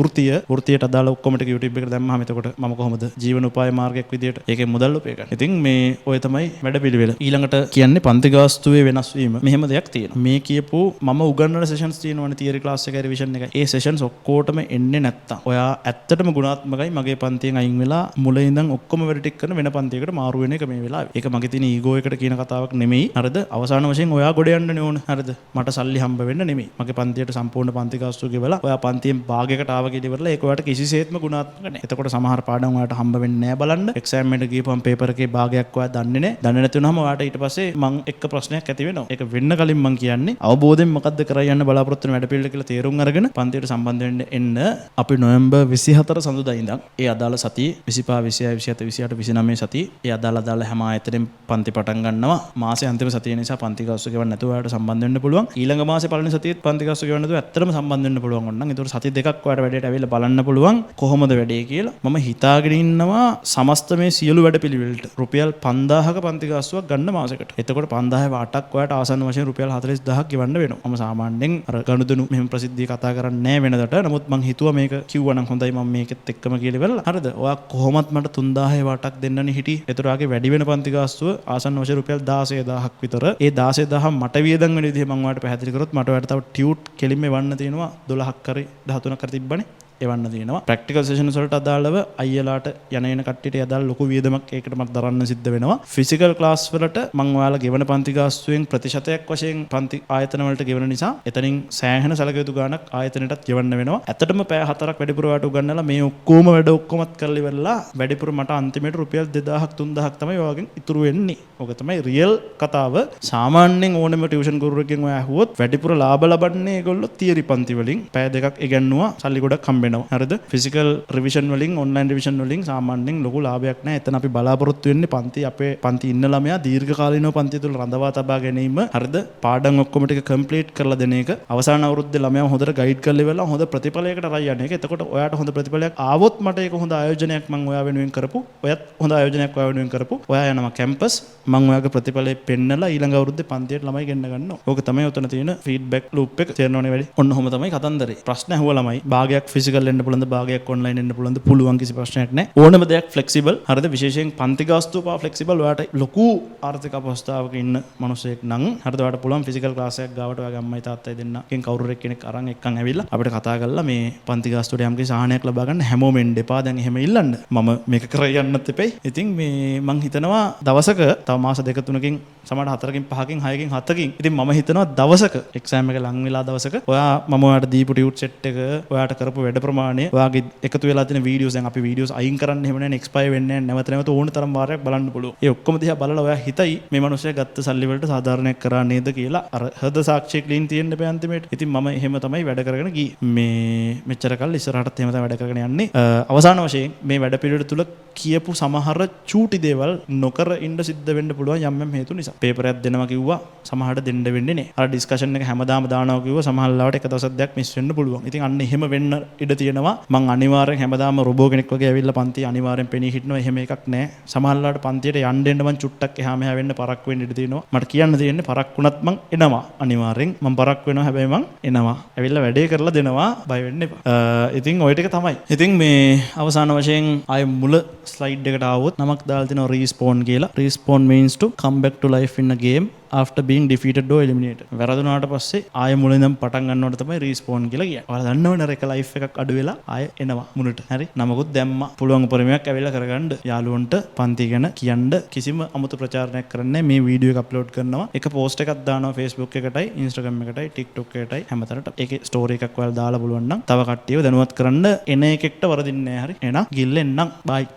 වෘත්තියට අදාළ ඔක්කොම ටික YouTube එකට දැම්මම එතකොට මම කොහොමද ජීවන උපාය මාර්ගයක් විදියට ඒකේ මුදල් උපය ගන්න. ඉතින් මේ ඔය තමයි වැඩපිළිවෙල. ඊළඟට කියන්නේ පන්ති ගාස්තුවේ වෙනස් වීම. මෙහෙම දෙයක් තියෙනවා. මේ කියපු මම උගන්වන sessions තියෙනවනේ theory class එකයි revision එකයි. ඒ sessions ඔක්කොටම එන්නේ නැත්තම් ඔයා ඇත්තටම ගුණාත්මකයි මගේ පන්තියෙන් අයින් වෙලා මුලින් ඉඳන් ඔක්කොම වැඩ ටික කරන වෙන පන්තියකට මාරු වෙන එක මේ වෙලාවේ. ඒක මගේ තියෙන ඊගෝ එකට කියන කතාවක් නෙමෙයි. හරිද? අවසාන වශයෙන් ඔයා ගොඩ යන්න ඕන. හරිද? මට සල්ලි හම්බ වෙන්න නෙමෙයි. මගේ පන්තියට සම්පූර්ණ පන්ති ගාස්තුව ගෙවලා ඔයා පන්තියෙන් භාගයකට ආව කියලා ඉවරලා ඒක ඔයාට කිසිසේත්ම ගුණාත්මක නැහැ. එතකොට සමහර පාඩම් ඔයාට හම්බ වෙන්නේ නැහැ බලන්න. එක්සෑම් එකට ගිහපුවම පේපර් එකේ භාගයක් ඔයා දන්නේ නැහැ. දන්නේ නැති වුනහම ඔයාට ඊට පස්සේ මං එක්ක ප්‍රශ්නයක් ඇති වෙනවා. ඒක වෙන්න කලින් මං කියන්නේ අවබෝධයෙන් මොකද්ද කරයි යන්න බලාපොරොත්තු වෙන වැඩ පිළිවෙල කියලා තේරුම් අරගෙන පන්තියට සම්බන්ධ වෙන්න එන්න. අපි නොවැම්බර් 24 සඳුදා ඉඳන් ඒ අදාළ සතියේ 25 26 27 28 29 සතියේ ඒ අදාළ අදාළ හැම ආයතනෙන් පන්ති පටන් ගන්නවා. මාසේ අන්තිම සතිය නිසා පන්ති ගාස්තු ගෙවන්න නැතුව ඔයාලට සම්බන්ධ වෙන්න පුළුවන්. ඊළඟ මාසේ පළවෙනි සතියේත් පන්ති ගාස්තු ගෙවන්න නැතුව ඇත්තටම සම්බන්ධ වෙන්න පුළුවන් ඕනනම්. ඒතකොට සති දෙකක් ඔයාලට වැඩේට ඇවිල්ලා බලන්න පුළුවන් කොහොමද වැඩේ කියලා. මම හිතාගෙන ඉන්නවා සමස්ත මේ සියලු වැඩපිළිවෙලට රුපියල් 5000ක පන්ති ගාස්තුවක් ගන්න මාසෙකට. එතකොට 5000 ඔයාලට ආසන්න වශයෙන් රුපියල් 40000ක් ගෙවන්න වෙනවා. මම සාමාන්‍යයෙන් අර ගනුදෙනු මෙහෙම ප්‍රසිද්ධිය කතා කරන්නේ නැහැ වෙනදට. නමුත් මං හිතුවා මේක කිව්වනම් හොඳයි මම මේකෙත් එක්කම කියලා ඉවරලා. හරිද? ඔයා කොහොමත් මට 3000 වටක් දෙන්නනේ හිටියේ. ඒතර ඔයාගේ වැඩි වෙන පන්ති ගාස්තුව ආසන්න වශයෙන් රුපියල් 16000ක් විතර. ඒ 16000 මට වියදම් වෙන විදිහ මම ඔයාලට පැහැදිලි කරොත් මට ඔයාලට තව ටියුට් කෙලින්ම එවන්න තියෙනවා 12ක් හරි 13ක් හරි තිබ්බනේ. එවන්න තියෙනවා. ප්‍රැක්ටිකල් සෙෂන්ස් වලට අදාළව අයියලාට යන කට්ටියට අදාළ ලොකු වියදමක් ඒකට මට දරන්න සිද්ධ වෙනවා. ෆිසිකල් ක්ලාස් වලට මම ඔයාලා ගෙවන පන්ති ගාස්තුවෙන් ප්‍රතිශතයක් වශයෙන් පන්ති ආයතන වලට ගෙවන නිසා එතනින් සෑහෙන සැලකිය යුතු ගාණක් ආයතනයටත් ගෙවන්න වෙනවා. ඇත්තටම පැය 4ක් වැඩිපුර ඔයාලට උගන්වලා මේ ඔක්කොම වැඩ ඔක්කොමත් කරලා ඉවරලා වැඩිපුර මට අන්තිමේට රුපියල් 2000ක් 3000ක් තමයි ඔයාගෙන් ඉතුරු වෙන්නේ. ඕක තමයි රියල් කතාව. සාමාන්‍යයෙන් ඕනෙම ටියුෂන් ගුරුවරයෙක්ගෙන් ඔයා ඇහුවොත් වැඩිපුර ලාභ ලබන්නේ ඒගොල්ලෝ තියරි පන්ති වලින් පැය දෙකක් ඉගෙනුවා සල්ලි ගොඩක් හම්බ හරිද? ෆිසිකල් රිවිෂන් වලින් ඔන්ලයින් රිවිෂන් වලින් සාමාන්‍යයෙන් ලොකු ලාභයක් නැහැ. එතන අපි බලාපොරොත්තු වෙන්නේ අපේ පන්ති ඉන්න ළමයා දීර්ඝකාලීනව පන්ති තුල රඳවා තබා ගැනීම. හරිද? පාඩම් ඔක්කොම ටික කම්ප්ලීට් කරලා දෙන එක. අවසාන අවුරුද්දේ ළමයාව හොඳට ගයිඩ් කරලා ඉවරලා හොඳ ප්‍රතිඵලයකට රයි යන එක. එතකොට ඔයාට හොඳ ප්‍රතිඵලයක් ආවොත් මට ඒක හොඳ ආයෝජනයක් මම ඔයා වෙනුවෙන් කරපු. ඔයත් හොඳ ආයෝජනයක් ඔයා වෙනුවෙන් කරපු. ඔයා යනවා කැම්පස්. මම ඔයාගේ ප්‍රතිඵලය පෙන්නලා ඊළඟ අවුරුද්දේ පන්තියට ළමයි ගෙන්න ගන්නවා. ඕක තමයි උතන තියෙන ෆීඩ්බැක් ලූප් එක. තේරෙනවනේ වැඩි. ඔන්න ඔහොම තමයි කතන්දරේ. ප්‍රශ්න ඇහුවා ළමයි. භාගයක් ෆිසිකල් වෙන්න පුළුවන්ද? භාගයක් ඔන්ලයින් වෙන්න පුළුවන්ද? පුළුවන්, කිසි ප්‍රශ්නයක් නැහැ. ඕනම දෙයක් ෆ්ලෙක්සිබල්. හරිද? විශේෂයෙන් පන්ති ගාස්තුව පවා ෆ්ලෙක්සිබල්. ඔයාට ලොකු ආර්ථික අවස්ථාවක ඉන්න මිනිසෙක් නම් හරිද? ඔයාට පුළුවන් ෆිසිකල් ක්ලාස් එකක් ගාවට ඔයාගේ අම්මයි තාත්තයි දෙන්නකින් කවුරු කෙනෙක් අරන් එක්කන් ඇවිල්ලා අපිට කතා කරලා මේ පන්ති ගාස්තුවට යම් කිසි සහනයක් ලබා ගන්න හැමෝම එන්න එපා. දැන් එහෙම ඉල්ලන්න. මම මේක කරලා යන්නත් එපෙයි. ඉතින් මේ මං හිතනවා දවසක තව මාස 2-3කින් සමහර 4කින් 5කින් 6කින් 7කින් ඉතින් මම හිතනවා දවසක එක්සෑම් එක ලඟ වෙලා දවසක ඔයා මම ඔයාට දීපු ටියුට් සෙට් එක ඔයාට කරපු වැඩ ප්‍රමාණය ඔයාගේ එකතු වෙලා තියෙන වීඩියෝස් දැන් අපි වීඩියෝස් අයින් කරන්න එහෙම නැහැ එක්ස්පයර් වෙන්නේ නැහැ නැවත ඕන තරම් වාරයක් බලන්න පුළුවන්. ඒ ඔක්කොම දිහා බලලා ඔයා හිතයි මේ මිනිස්සයා ගත්ත සල්ලි වලට සාධාරණයක් කරා නේද කියලා අර හද සාක්ෂි ක්ලීන් තියෙන්න බෑ අන්තිමේට. ඉතින් මම එහෙම තමයි වැඩ කරගෙන ගියේ. මේ මෙච්චර කල් ඉස්සරහටත් එහෙම තමයි වැඩ කරගෙන යන්නේ. අවසාන වශයෙන් මේ වැඩ පිළිවෙල තුල කියපු සමහර චූටි දේවල් නොකර ඉන්න සිද්ධ වෙන්න පුළුවන් යම් යම් හේතු නිසා. පේපර් එකක් දෙනවා කිව්වා සමහරට දෙන්න වෙන්නේ නැහැ. අර ඩිස්කෂන් එක හැමදාම දානවා කිව්වා සමහර ලාවට එක දවසක් දෙයක් මිස් වෙන්න පුළුවන්. ඉතින් අන්න එහෙම වෙන්න ඉඩ තියෙනවා. මං අනිවාර්යෙන් හැමදාම රොබෝ කෙනෙක් වගේ ඇවිල්ලා පන්ති අනිවාර්යෙන් පෙනී හිටනවා. එහෙම එකක් නැහැ. සමහර ලාවට පන්තියට යන්න එන්න මං චුට්ටක් එහා මෙහා වෙන්න පරක් වෙන්න ඉඩ තියෙනවා. මට කියන්න තියෙන්නේ පරක් වුණත් මං එනවා. අනිවාර්යෙන් මං පරක් වෙනවා. හැබැයි මං එනවා. ඇවිල්ලා වැඩේ කරලා දෙනවා. බය වෙන්න එපා. ඉතින් ওই ටික තමයි. ඉතින් මේ අවසාන වශයෙන් ආය මුල ස්ලයිඩ් එකට ආවොත් නමක් දාලා තිනවා respawn කියලා. respawn means to come back to life in a game after being defeated or eliminated. වැරදුනාට පස්සේ ආය මුලින්ම පටන් ගන්නවට තමයි respawn කියලා කියන්නේ. ඔයාලා දන්නවනේ එක ලයිෆ් එකක් අඩු වෙලා ආය එනවා මුලට. හරි. නමකුත් දැම්මා. පුළුවන් උපරිමයක් ඇවිල්ලා කරගන්න. යාළුවන්ට පන්ති ගැන කියන්න කිසිම අමුතු ප්‍රචාරණයක් කරන්නේ මේ වීඩියෝ එක අප්ලෝඩ් කරනවා. එක පෝස්ට් එකක් දානවා Facebook එකටයි, Instagram එකටයි, TikTok එකටයි හැමතැනට. ඒකේ ස්ටෝරි එකක් ඔයාලා දාලා පුළුවන් නම් තව කට්ටියව දැනුවත් කරන්න එන එකෙක්ට වරදින්නේ නැහැ. හරි. එහෙනම් ගිල්ලෙන්නම්. bye.